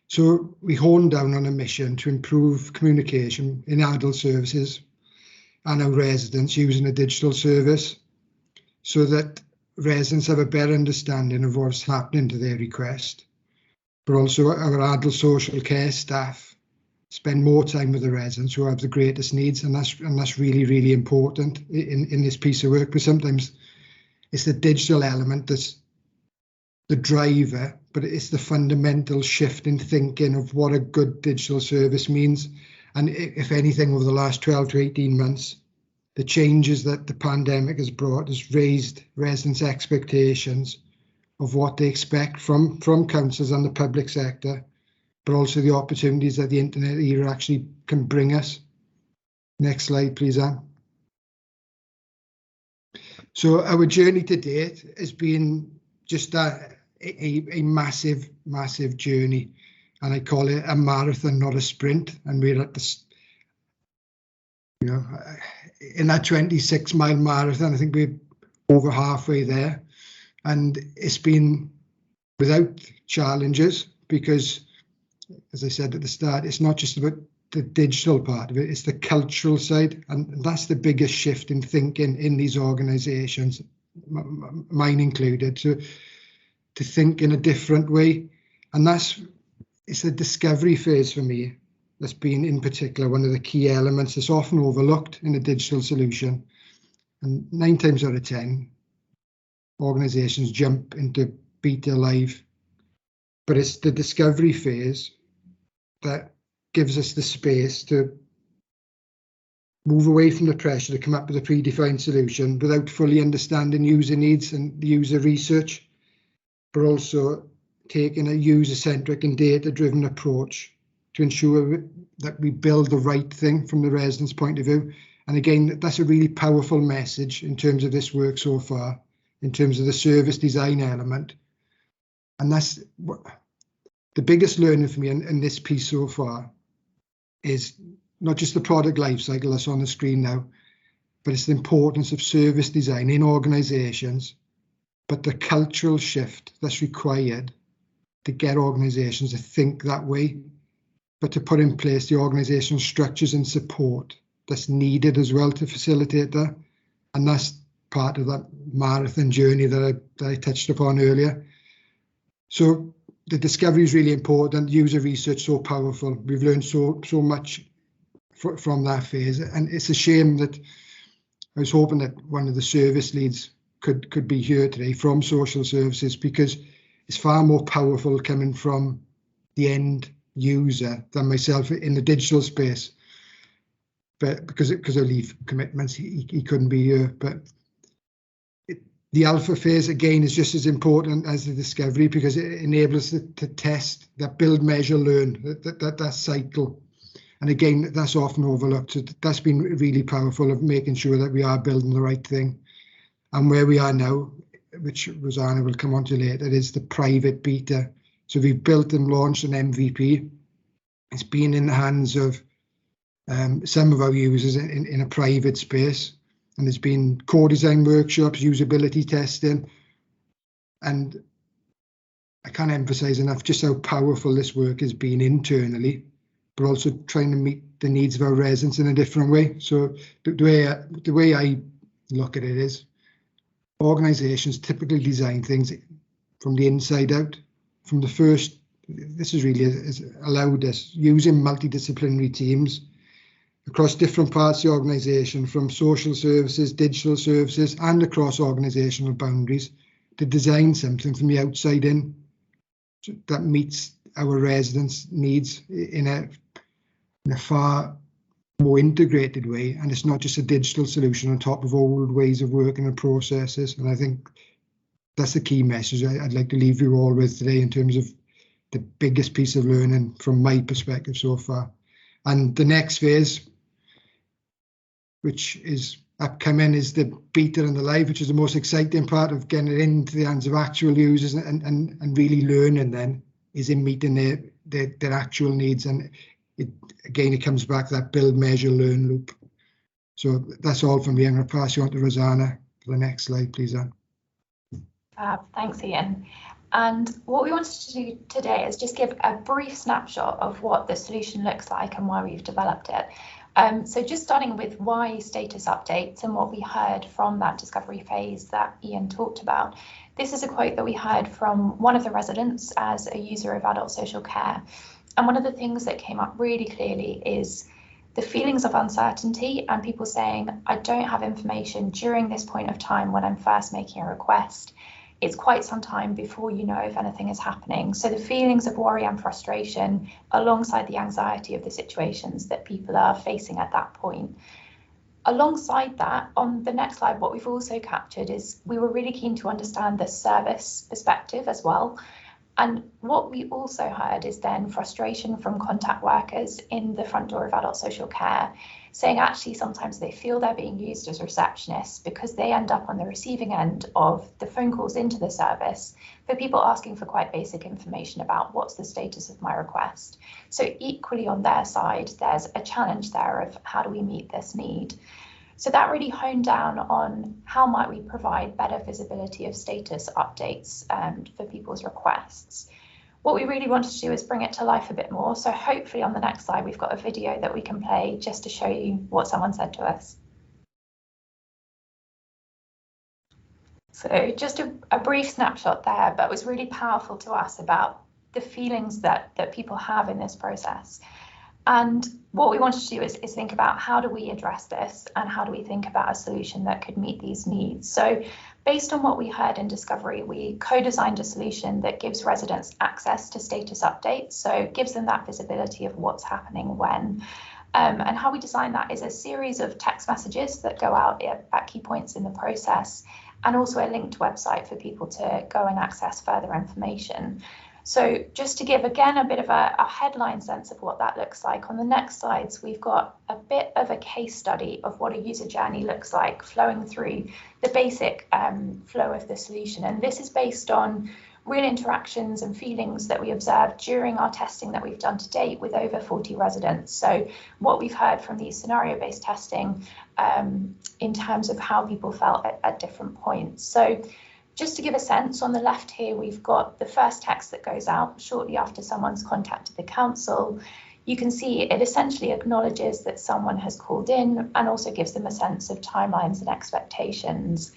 So we honed down on a mission to improve communication in adult services and our residents using a digital service, so that residents have a better understanding of what's happening to their request, but also our adult social care staff spend more time with the residents who have the greatest needs, and that's really, really important in this piece of work, because sometimes it's the digital element that's the driver, but it's the fundamental shift in thinking of what a good digital service means. And if anything, over the last 12 to 18 months, the changes that the pandemic has brought has raised residents' expectations of what they expect from councils and the public sector, but also the opportunities that the internet era actually can bring us. Next slide, please, Anne. So our journey to date has been just a massive, massive journey, and I call it a marathon, not a sprint. And we're at this, you know, in that 26-mile marathon, I think we're over halfway there, and it's been without challenges, because, as I said at the start, it's not just about the digital part of it, it's the cultural side, and that's the biggest shift in thinking in these organisations, mine included, to think in a different way. And it's the discovery phase for me that's been, in particular, one of the key elements that's often overlooked in a digital solution. And 9 times out of 10, organisations jump into beta live, but it's the discovery phase that gives us the space to move away from the pressure to come up with a predefined solution without fully understanding user needs and user research, but also taking a user-centric and data-driven approach to ensure that we build the right thing from the resident's point of view. And again, that's a really powerful message in terms of this work so far, in terms of the service design element. And that's the biggest learning for me in this piece so far, is not just the product lifecycle that's on the screen now, but it's the importance of service design in organisations, but the cultural shift that's required to get organisations to think that way, but to put in place the organisational structures and support that's needed as well to facilitate that. And that's part of that marathon journey that I touched upon earlier. So the discovery is really important. User research so powerful. We've learned so much from that phase, and it's a shame that I was hoping that one of the service leads could be here today from social services, because it's far more powerful coming from the end user than myself in the digital space. But because of leave commitments, he couldn't be here. But the alpha phase, again, is just as important as the discovery, because it enables us to test, that build, measure, learn, that cycle. And again, that's often overlooked. So that's been really powerful, of making sure that we are building the right thing. And where we are now, which Rosanna will come on to later, is the private beta. So we've built and launched an MVP. It's been in the hands of some of our users in a private space. And there's been core design workshops, usability testing, and I can't emphasize enough just how powerful this work has been internally, but also trying to meet the needs of our residents in a different way. So the way I look at it is, organisations typically design things from the inside out. From the first, this is really has allowed us using multidisciplinary teams across different parts of the organisation, from social services, digital services, and across organisational boundaries, to design something from the outside in that meets our residents' needs in a far more integrated way. And it's not just a digital solution on top of old ways of working and processes. And I think that's the key message I'd like to leave you all with today, in terms of the biggest piece of learning from my perspective so far. And the next phase, which is upcoming, is the beta and the live, which is the most exciting part of getting it into the hands of actual users and really learning then, is in meeting their actual needs. And it comes back to that build, measure, learn loop. So that's all from me. I'm going to pass you on to Rosanna for the next slide, please, Anne. Thanks, Ian. And what we wanted to do today is just give a brief snapshot of what the solution looks like and why we've developed it. So just starting with why status updates and what we heard from that discovery phase that Ian talked about. This is a quote that we heard from one of the residents as a user of adult social care. And one of the things that came up really clearly is the feelings of uncertainty and people saying, I don't have information during this point of time when I'm first making a request. It's quite some time before you know if anything is happening. So the feelings of worry and frustration alongside the anxiety of the situations that people are facing at that point. Alongside that, on the next slide, what we've also captured is we were really keen to understand the service perspective as well. And what we also heard is then frustration from contact workers in the front door of adult social care, saying actually sometimes they feel they're being used as receptionists because they end up on the receiving end of the phone calls into the service for people asking for quite basic information about what's the status of my request. So equally on their side, there's a challenge there of how do we meet this need? So that really honed down on how might we provide better visibility of status updates for people's requests. What we really wanted to do is bring it to life a bit more. So hopefully on the next slide, we've got a video that we can play just to show you what someone said to us. So just a brief snapshot there, but it was really powerful to us about the feelings that people have in this process. And what we wanted to do is think about how do we address this and how do we think about a solution that could meet these needs. So based on what we heard in Discovery, we co-designed a solution that gives residents access to status updates. So gives them that visibility of what's happening when. And how we design that is a series of text messages that go out at key points in the process, and also a linked website for people to go and access further information. So just to give, again, a bit of a headline sense of what that looks like, on the next slides, we've got a bit of a case study of what a user journey looks like flowing through the basic flow of the solution. And this is based on real interactions and feelings that we observed during our testing that we've done to date with over 40 residents. So what we've heard from these scenario-based testing in terms of how people felt at different points. So just to give a sense, on the left here, we've got the first text that goes out shortly after someone's contacted the council. You can see it essentially acknowledges that someone has called in and also gives them a sense of timelines and expectations.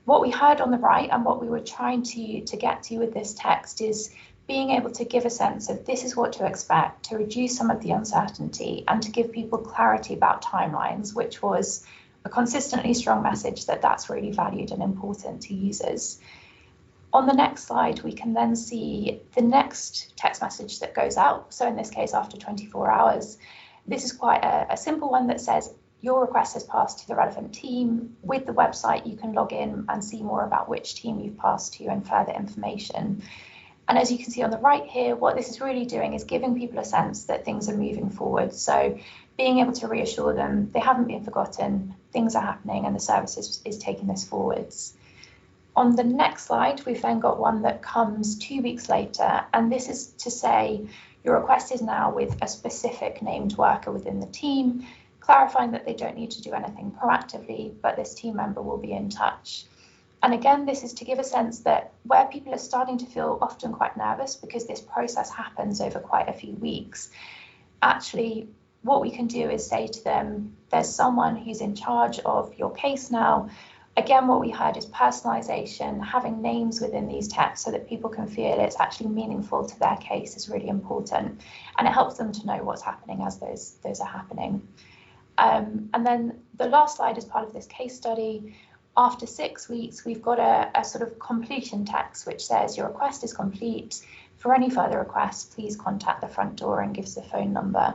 What we heard on the right and what we were trying to get to with this text is being able to give a sense of this is what to expect, to reduce some of the uncertainty and to give people clarity about timelines, which was a consistently strong message that that's really valued and important to users. On the next slide, we can then see the next text message that goes out. So in this case, after 24 hours, this is quite a simple one that says, your request has passed to the relevant team. With the website, you can log in and see more about which team you've passed to and further information. And as you can see on the right here, what this is really doing is giving people a sense that things are moving forward. So being able to reassure them they haven't been forgotten, things are happening and the service is taking this forwards. On the next slide, we've then got one that comes 2 weeks later, and this is to say your request is now with a specific named worker within the team, clarifying that they don't need to do anything proactively, but this team member will be in touch. And again, this is to give a sense that where people are starting to feel often quite nervous because this process happens over quite a few weeks, actually what we can do is say to them, there's someone who's in charge of your case now. Again, what we heard is personalization, having names within these texts so that people can feel it's actually meaningful to their case is really important. And it helps them to know what's happening as those are happening. And then the last slide is part of this case study. After 6 weeks, we've got a sort of completion text which says your request is complete. For any further requests, please contact the front door and gives the phone number.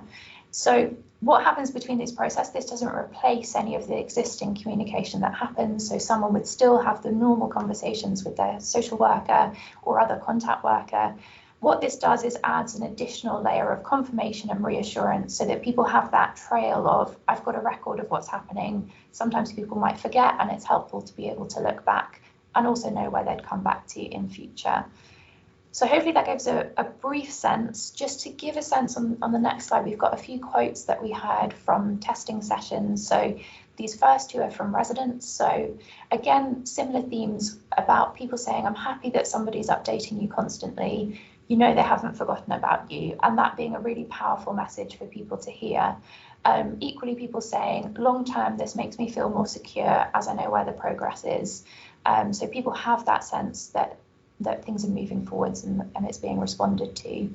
So what happens between this process, this doesn't replace any of the existing communication that happens. So someone would still have the normal conversations with their social worker or other contact worker. What this does is adds an additional layer of confirmation and reassurance so that people have that trail of, I've got a record of what's happening. Sometimes people might forget, and it's helpful to be able to look back and also know where they'd come back to in future. So hopefully that gives a brief sense. Just to give a sense on the next slide, we've got a few quotes that we heard from testing sessions. So these first two are from residents. So again, similar themes about people saying, I'm happy that somebody's updating you constantly. You know they haven't forgotten about you, and that being a really powerful message for people to hear. Equally, people saying, long term, this makes me feel more secure as I know where the progress is. So people have that sense that things are moving forwards and it's being responded to.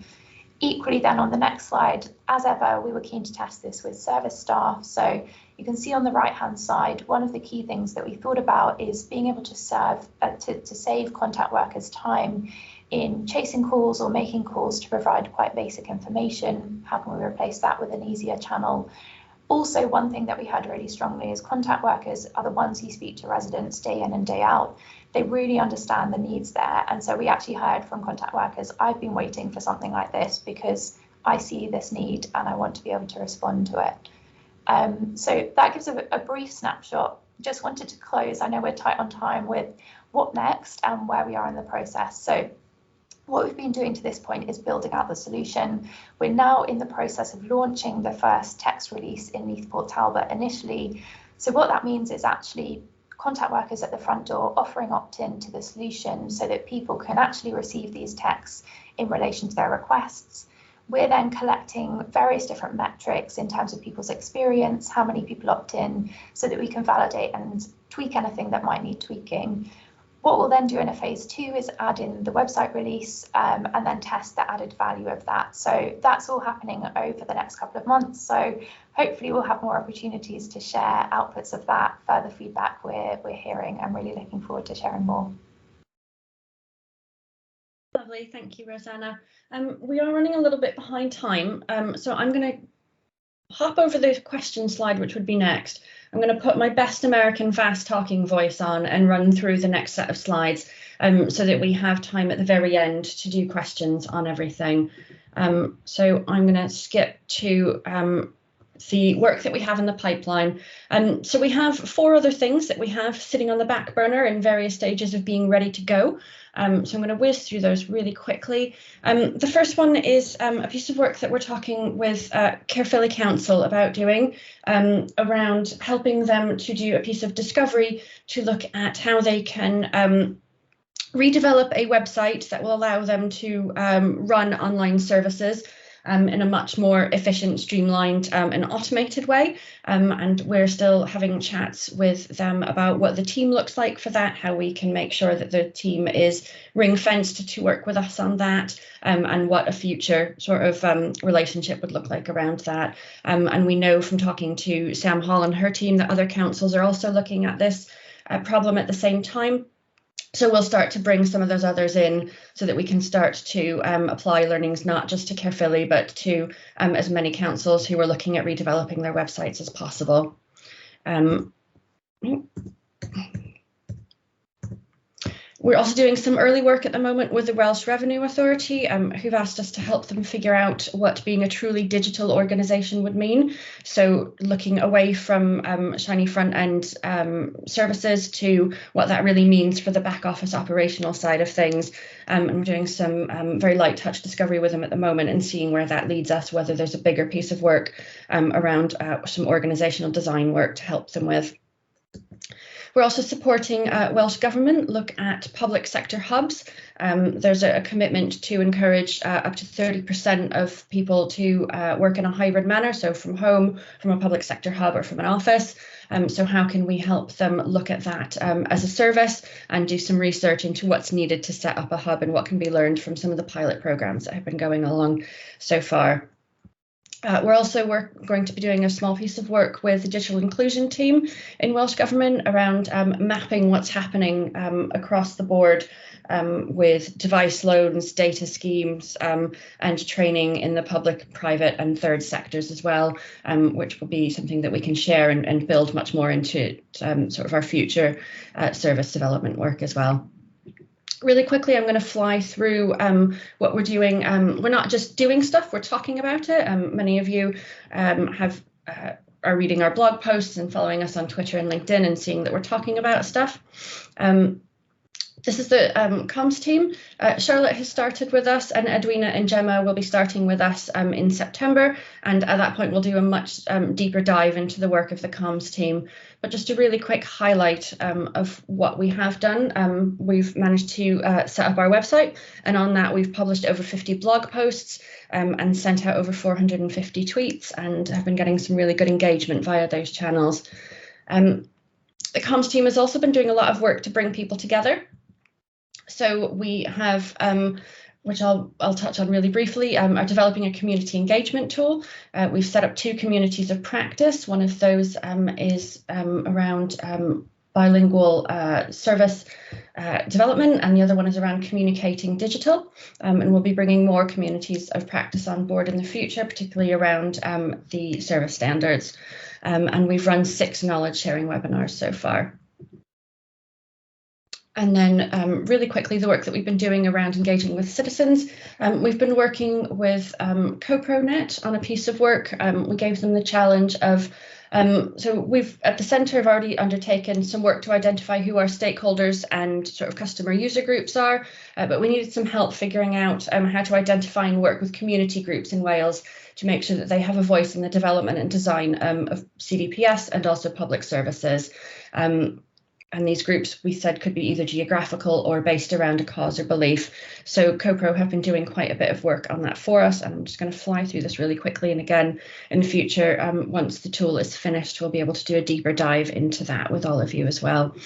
Equally, then on the next slide, as ever, we were keen to test this with service staff. So you can see on the right-hand side, one of the key things that we thought about is being able to save contact workers time in chasing calls or making calls to provide quite basic information. How can we replace that with an easier channel? Also, one thing that we heard really strongly is contact workers are the ones who speak to residents day in and day out. They really understand the needs there. And so we actually heard from contact workers, I've been waiting for something like this because I see this need and I want to be able to respond to it. So that gives a brief snapshot. Just wanted to close, I know we're tight on time, with what next and where we are in the process. So what we've been doing to this point is building out the solution. We're now in the process of launching the first text release in Neath Port Talbot initially. So what that means is actually contact workers at the front door offering opt-in to the solution so that people can actually receive these texts in relation to their requests. We're then collecting various different metrics in terms of people's experience, how many people opt in, so that we can validate and tweak anything that might need tweaking. What we'll then do in a phase 2 is add in the website release and then test the added value of that. So that's all happening over the next couple of months. So hopefully we'll have more opportunities to share outputs of that, further feedback we're hearing. I'm really looking forward to sharing more. Lovely, thank you, Rosanna. We are running a little bit behind time, so I'm going to hop over the question slide, which would be next. I'm going to put my best American fast talking voice on and run through the next set of slides so that we have time at the very end to do questions on everything. So I'm going to skip to the work that we have in the pipeline. So we have 4 other things that we have sitting on the back burner in various stages of being ready to go. So I'm going to whiz through those really quickly. The first one is a piece of work that we're talking with Caerphilly Council about doing around helping them to do a piece of discovery to look at how they can redevelop a website that will allow them to run online services in a much more efficient, streamlined and automated way. And we're still having chats with them about what the team looks like for that, how we can make sure that the team is ring-fenced to work with us on that, and what a future sort of relationship would look like around that. And we know from talking to Sam Hall and her team that other councils are also looking at this problem at the same time. So we'll start to bring some of those others in so that we can start to apply learnings not just to Caerphilly, but to as many councils who are looking at redeveloping their websites as possible. We're also doing some early work at the moment with the Welsh Revenue Authority, who've asked us to help them figure out what being a truly digital organisation would mean. So looking away from shiny front end services to what that really means for the back office operational side of things. And we're doing some very light touch discovery with them at the moment and seeing where that leads us, whether there's a bigger piece of work around some organisational design work to help them with. We're also supporting Welsh Government look at public sector hubs. There's a commitment to encourage up to 30% of people to work in a hybrid manner, so from home, from a public sector hub or from an office. So how can we help them look at that as a service and do some research into what's needed to set up a hub and what can be learned from some of the pilot programs that have been going along so far. We're also going to be doing a small piece of work with the digital inclusion team in Welsh Government around mapping what's happening across the board with device loans, data schemes, and training in the public, private and third sectors as well, which will be something that we can share and build much more into sort of our future service development work as well. Really quickly, I'm going to fly through what we're doing. We're not just doing stuff, we're talking about it. Many of you are reading our blog posts and following us on Twitter and LinkedIn and seeing that we're talking about stuff. This is the comms team. Charlotte has started with us, and Edwina and Gemma will be starting with us in September. And at that point, we'll do a much deeper dive into the work of the comms team. But just a really quick highlight of what we have done. We've managed to set up our website, and on that, we've published over 50 blog posts and sent out over 450 tweets, and have been getting some really good engagement via those channels. The comms team has also been doing a lot of work to bring people together. So we have, which I'll touch on really briefly, are developing a community engagement tool. We've set up 2 communities of practice. One of those is around bilingual service development, and the other one is around communicating digital. And we'll be bringing more communities of practice on board in the future, particularly around the service standards. And we've run 6 knowledge sharing webinars so far. And then really quickly, the work that we've been doing around engaging with citizens. We've been working with CoProNet on a piece of work. We gave them the challenge of, so we've at the centre have already undertaken some work to identify who our stakeholders and sort of customer user groups are, but we needed some help figuring out how to identify and work with community groups in Wales to make sure that they have a voice in the development and design of CDPS and also public services. And these groups, we said, could be either geographical or based around a cause or belief. So CoPro have been doing quite a bit of work on that for us. And I'm just going to fly through this really quickly. And again, in the future, once the tool is finished, we'll be able to do a deeper dive into that with all of you as well.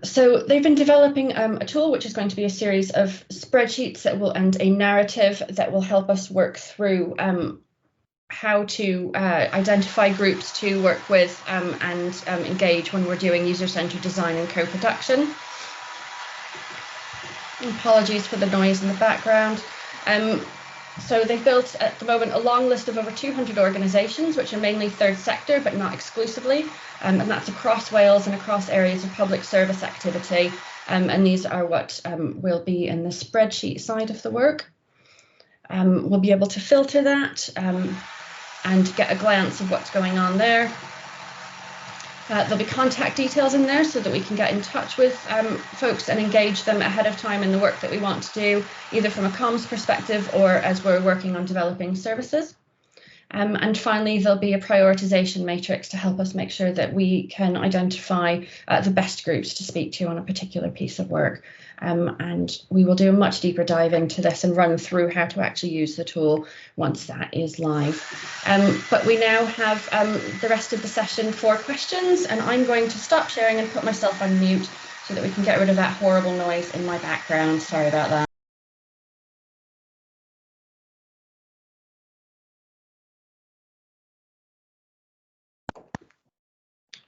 So they've been developing a tool which is going to be a series of spreadsheets that will and a narrative that will help us work through how to identify groups to work with and engage when we're doing user-centered design and co-production. Apologies for the noise in the background. So they've built at the moment a long list of over 200 organisations, which are mainly third sector, but not exclusively. And that's across Wales and across areas of public service activity. And these are what will be in the spreadsheet side of the work. We'll be able to filter that and get a glance of what's going on there. There'll be contact details in there so that we can get in touch with folks and engage them ahead of time in the work that we want to do, either from a comms perspective or as we're working on developing services. And finally, there'll be a prioritisation matrix to help us make sure that we can identify the best groups to speak to on a particular piece of work. And we will do a much deeper dive into this and run through how to actually use the tool once that is live. But we now have the rest of the session for questions, and I'm going to stop sharing and put myself on mute so that we can get rid of that horrible noise in my background. Sorry about that.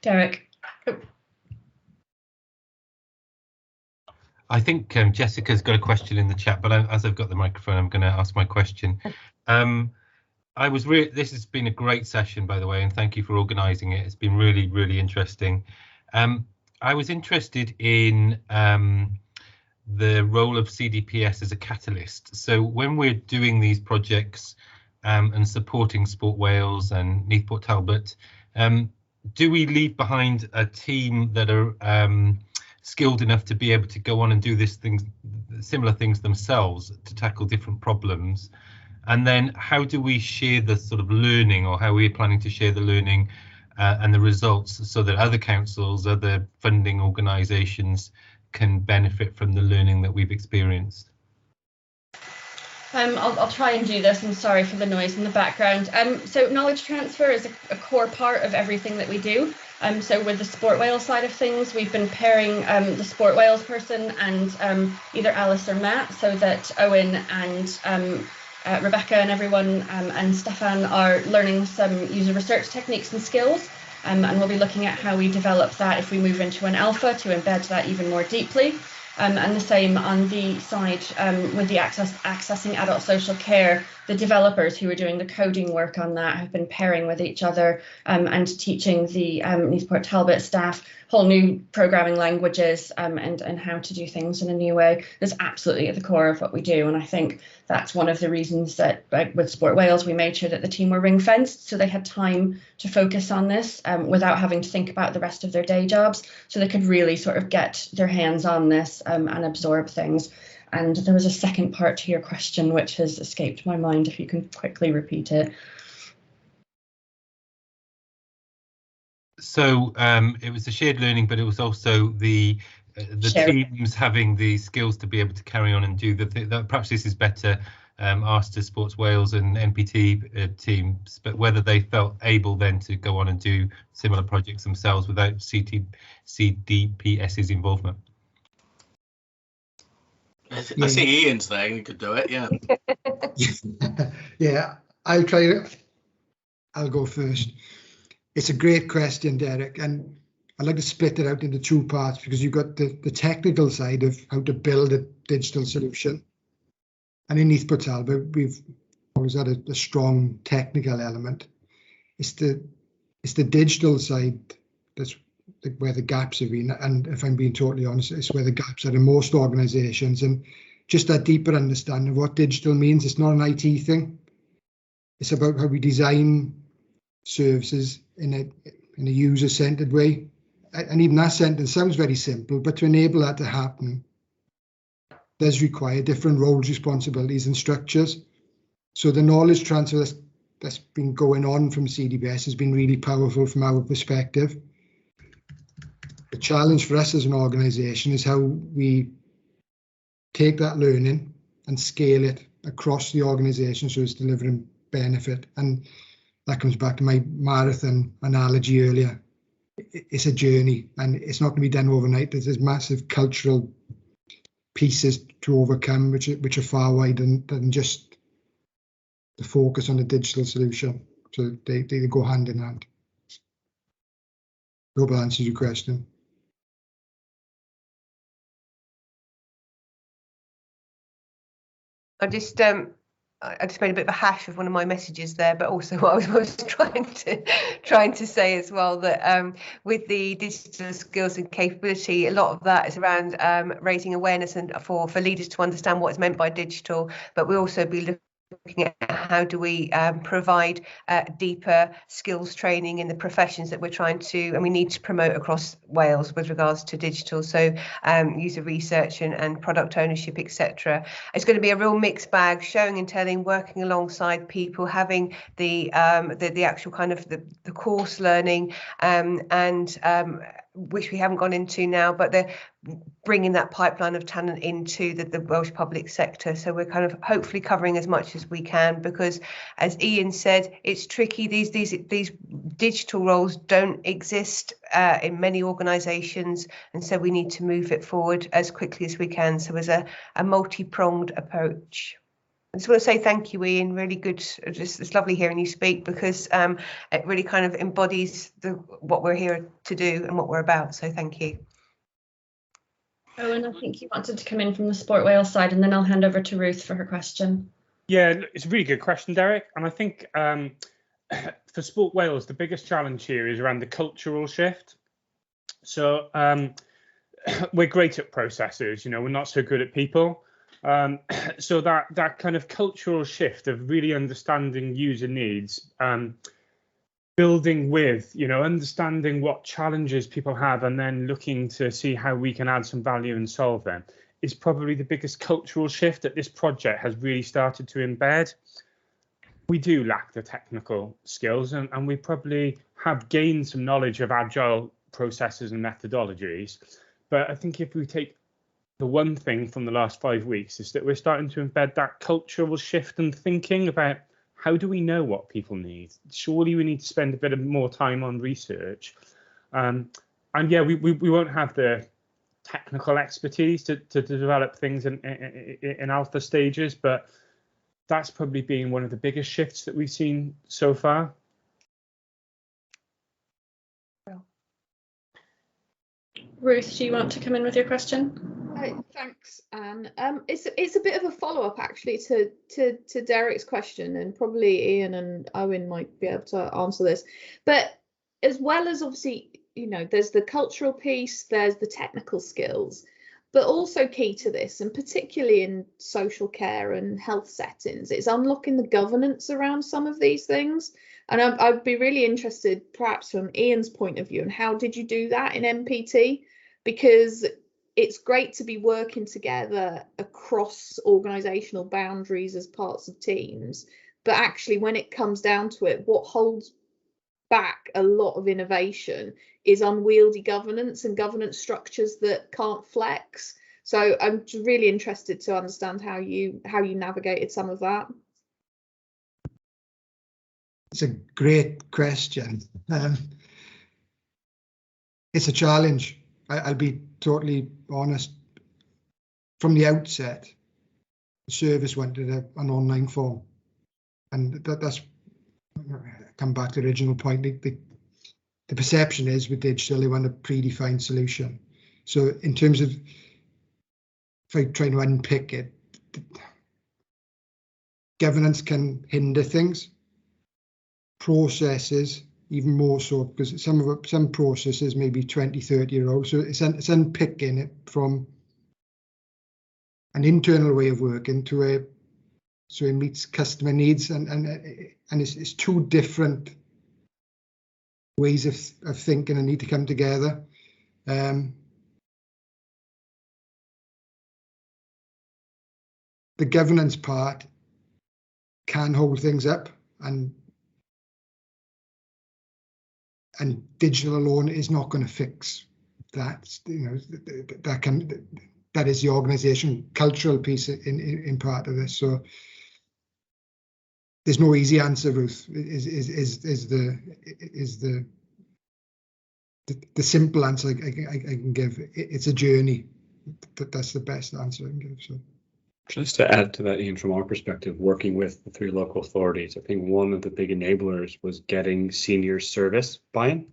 Derek. Oh. I think Jessica's got a question in the chat, but as I've got the microphone, I'm going to ask my question. This has been a great session, by the way, and thank you for organising it. It's been really, really interesting. I was interested in the role of CDPS as a catalyst. So when we're doing these projects and supporting Sport Wales and Neath Port Talbot, do we leave behind a team that are skilled enough to be able to go on and do similar things themselves to tackle different problems? And then how do we share the sort of learning, or how we're planning to share the learning and the results so that other councils, other funding organisations can benefit from the learning that we've experienced? I'll try and do this. I'm sorry for the noise in the background. So knowledge transfer is a core part of everything that we do. So with the Sport Wales side of things, we've been pairing the Sport Wales person and either Alice or Matt, so that Owen and Rebecca and everyone and Stefan are learning some user research techniques and skills. And we'll be looking at how we develop that if we move into an alpha to embed that even more deeply. And the same on the side with the accessing adult social care. The developers who are doing the coding work on that have been pairing with each other and teaching the Newport Talbot staff whole new programming languages and how to do things in a new way. That's absolutely at the core of what we do. And I think that's one of the reasons that with Sport Wales, we made sure that the team were ring fenced so they had time to focus on this without having to think about the rest of their day jobs. So they could really sort of get their hands on this and absorb things. And there was a second part to your question, which has escaped my mind, if you can quickly repeat it. So it was the shared learning, but it was also the teams having the skills to be able to carry on and do that. Perhaps this is better asked to Sports Wales and NPT teams, but whether they felt able then to go on and do similar projects themselves without CDPS's involvement. I see Ian's there, and he could do it, yeah. Yeah, I'll go first. It's a great question, Derek, and I'd like to split it out into two parts because you've got the technical side of how to build a digital solution. And in Newport Talbot, we've always had a strong technical element. It's the digital side that's where the gaps have been, and if I'm being totally honest, it's where the gaps are in most organisations. And just that deeper understanding of what digital means. It's not an IT thing. It's about how we design services in a user-centered way. And even that sentence sounds very simple, but to enable that to happen does require different roles, responsibilities and structures. So the knowledge transfer that's been going on from CDPS has been really powerful from our perspective. The challenge for us as an organisation is how we take that learning and scale it across the organisation so it's delivering benefit. And that comes back to my marathon analogy earlier. It's a journey and it's not going to be done overnight. There's massive cultural pieces to overcome which are far wider than just the focus on the digital solution. So they go hand in hand. I hope that answers your question. I just made a bit of a hash of one of my messages there, but also what I was trying to say as well, that with the digital skills and capability, a lot of that is around raising awareness and for leaders to understand what is meant by digital, but we'll also be looking at how do we provide deeper skills training in the professions that we're trying to and we need to promote across Wales with regards to digital, so user research and product ownership, etc. It's going to be a real mixed bag, showing and telling, working alongside people, having the actual kind of the course learning and which we haven't gone into now, but they're bringing that pipeline of talent into the Welsh public sector. So we're kind of hopefully covering as much as we can, because as Ian said, it's tricky. These digital roles don't exist in many organisations, and so we need to move it forward as quickly as we can. So as a multi-pronged approach. I just want to say thank you, Ian. Really good. It's lovely hearing you speak, because it really kind of embodies what we're here to do and what we're about. So thank you. Owen, I think you wanted to come in from the Sport Wales side, and then I'll hand over to Ruth for her question. Yeah, it's a really good question, Derek. And I think for Sport Wales, the biggest challenge here is around the cultural shift. So we're great at processes, we're not so good at people. So that kind of cultural shift of really understanding user needs, building with, understanding what challenges people have and then looking to see how we can add some value and solve them is probably the biggest cultural shift that this project has really started to embed. We do lack the technical skills and we probably have gained some knowledge of agile processes and methodologies. But I think if we take the one thing from the last 5 weeks is that we're starting to embed that cultural shift and thinking about how do we know what people need? Surely we need to spend a bit of more time on research. And yeah, we won't have the technical expertise to develop things in alpha stages, but that's probably been one of the biggest shifts that we've seen so far. Ruth, do you want to come in with your question? Thanks, Anne. It's a bit of a follow-up actually to Derek's question, and probably Ian and Owen might be able to answer this. But as well as obviously, you know, there's the cultural piece, there's the technical skills, but also key to this, and particularly in social care and health settings, it's unlocking the governance around some of these things. And I'd be really interested, perhaps from Ian's point of view, and how did you do that in MPT? Because it's great to be working together across organisational boundaries as parts of teams, but actually when it comes down to it, what holds back a lot of innovation is unwieldy governance and governance structures that can't flex. So I'm really interested to understand how you navigated some of that. It's a great question. It's a challenge. I'll be totally honest. From the outset, the service wanted an online form, and that's come back to the original point. The perception is with digital, they want a predefined solution. So in terms of, if I try to unpick it, governance can hinder things. Processes even more so, because some processes may be 20, 30-year-old. So it's unpicking it from an internal way of working to so it meets customer needs, and it's two different ways of thinking and need to come together. The governance part can hold things up, and digital alone is not going to fix that. You know, that is the organisation cultural piece in part of this. So there's no easy answer, Ruth. Is the simple answer I can give. It's a journey. That's the best answer I can give. So. Just to add to that, Ian, from our perspective, working with the 3 local authorities, I think one of the big enablers was getting senior service buy-in.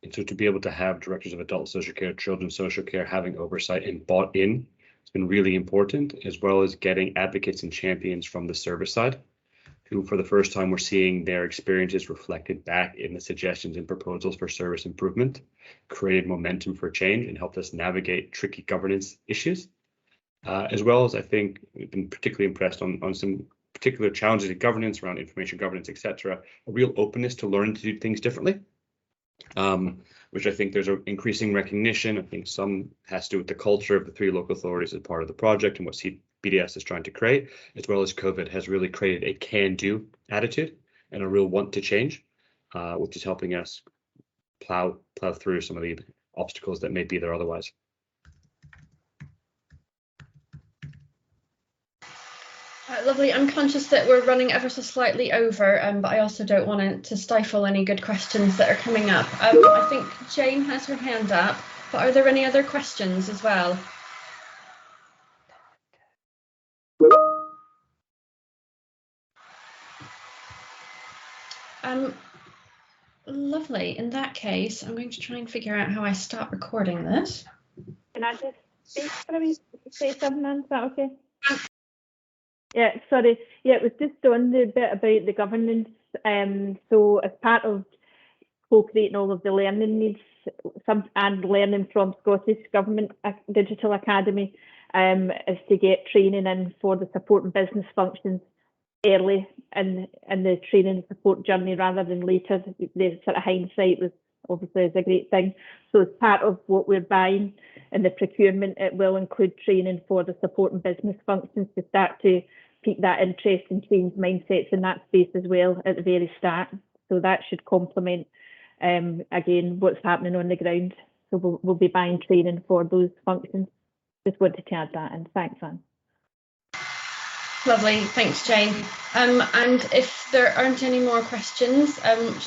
And so to be able to have directors of adult social care, children's social care, having oversight and bought in, it's been really important, as well as getting advocates and champions from the service side, who for the first time were seeing their experiences reflected back in the suggestions and proposals for service improvement, created momentum for change and helped us navigate tricky governance issues. As well as I think we've been particularly impressed on some particular challenges in governance around information governance, etc. A real openness to learn to do things differently, which I think there's an increasing recognition. I think some has to do with the culture of the 3 local authorities as part of the project and what BDS is trying to create, as well as COVID has really created a can-do attitude and a real want to change, which is helping us plow through some of the obstacles that may be there otherwise. Lovely. I'm conscious that we're running ever so slightly over, but I also don't want to stifle any good questions that are coming up. I think Jane has her hand up, but are there any other questions as well? Lovely. In that case, I'm going to try and figure out how I start recording this. Can I just say something? Is that okay? Yeah, sorry. Yeah, it was just on the bit about the governance. So as part of co-creating all of the learning needs and learning from Scottish Government Digital Academy is to get training in for the support and business functions early in the training and support journey rather than later. The sort of hindsight was obviously is a great thing. So as part of what we're buying in the procurement, it will include training for the support and business functions to start to pique that interest and change mindsets in that space as well at the very start. So that should complement, again, what's happening on the ground. So we'll be buying training for those functions. Just wanted to add that in. Thanks, Anne. Lovely, thanks Jane. And if there aren't any more questions,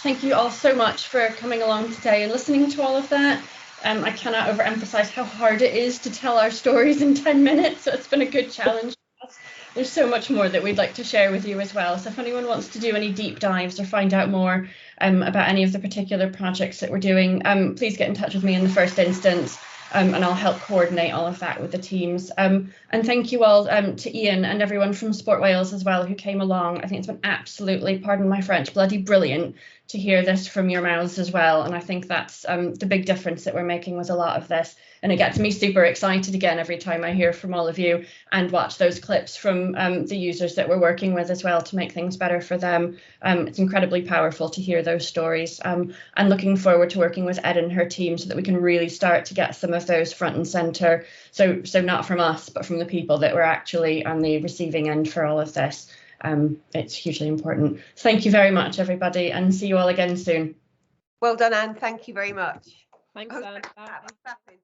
thank you all so much for coming along today and listening to all of that. I cannot overemphasize how hard it is to tell our stories in 10 minutes, so it's been a good challenge for us. There's so much more that we'd like to share with you as well. So if anyone wants to do any deep dives or find out more about any of the particular projects that we're doing, please get in touch with me in the first instance. and I'll help coordinate all of that with the teams. And thank you all to Ian and everyone from Sport Wales as well who came along. I think it's been absolutely, pardon my French, bloody brilliant to hear this from your mouths as well. And I think that's the big difference that we're making with a lot of this. And it gets me super excited again every time I hear from all of you and watch those clips from the users that we're working with as well to make things better for them. It's incredibly powerful to hear those stories. And looking forward to working with Ed and her team so that we can really start to get some of those front and centre. So not from us, but from the people that were actually on the receiving end for all of this. It's hugely important. Thank you very much, everybody, and see you all again soon. Well done, Anne. Thank you very much. Thanks, Anne. Bye.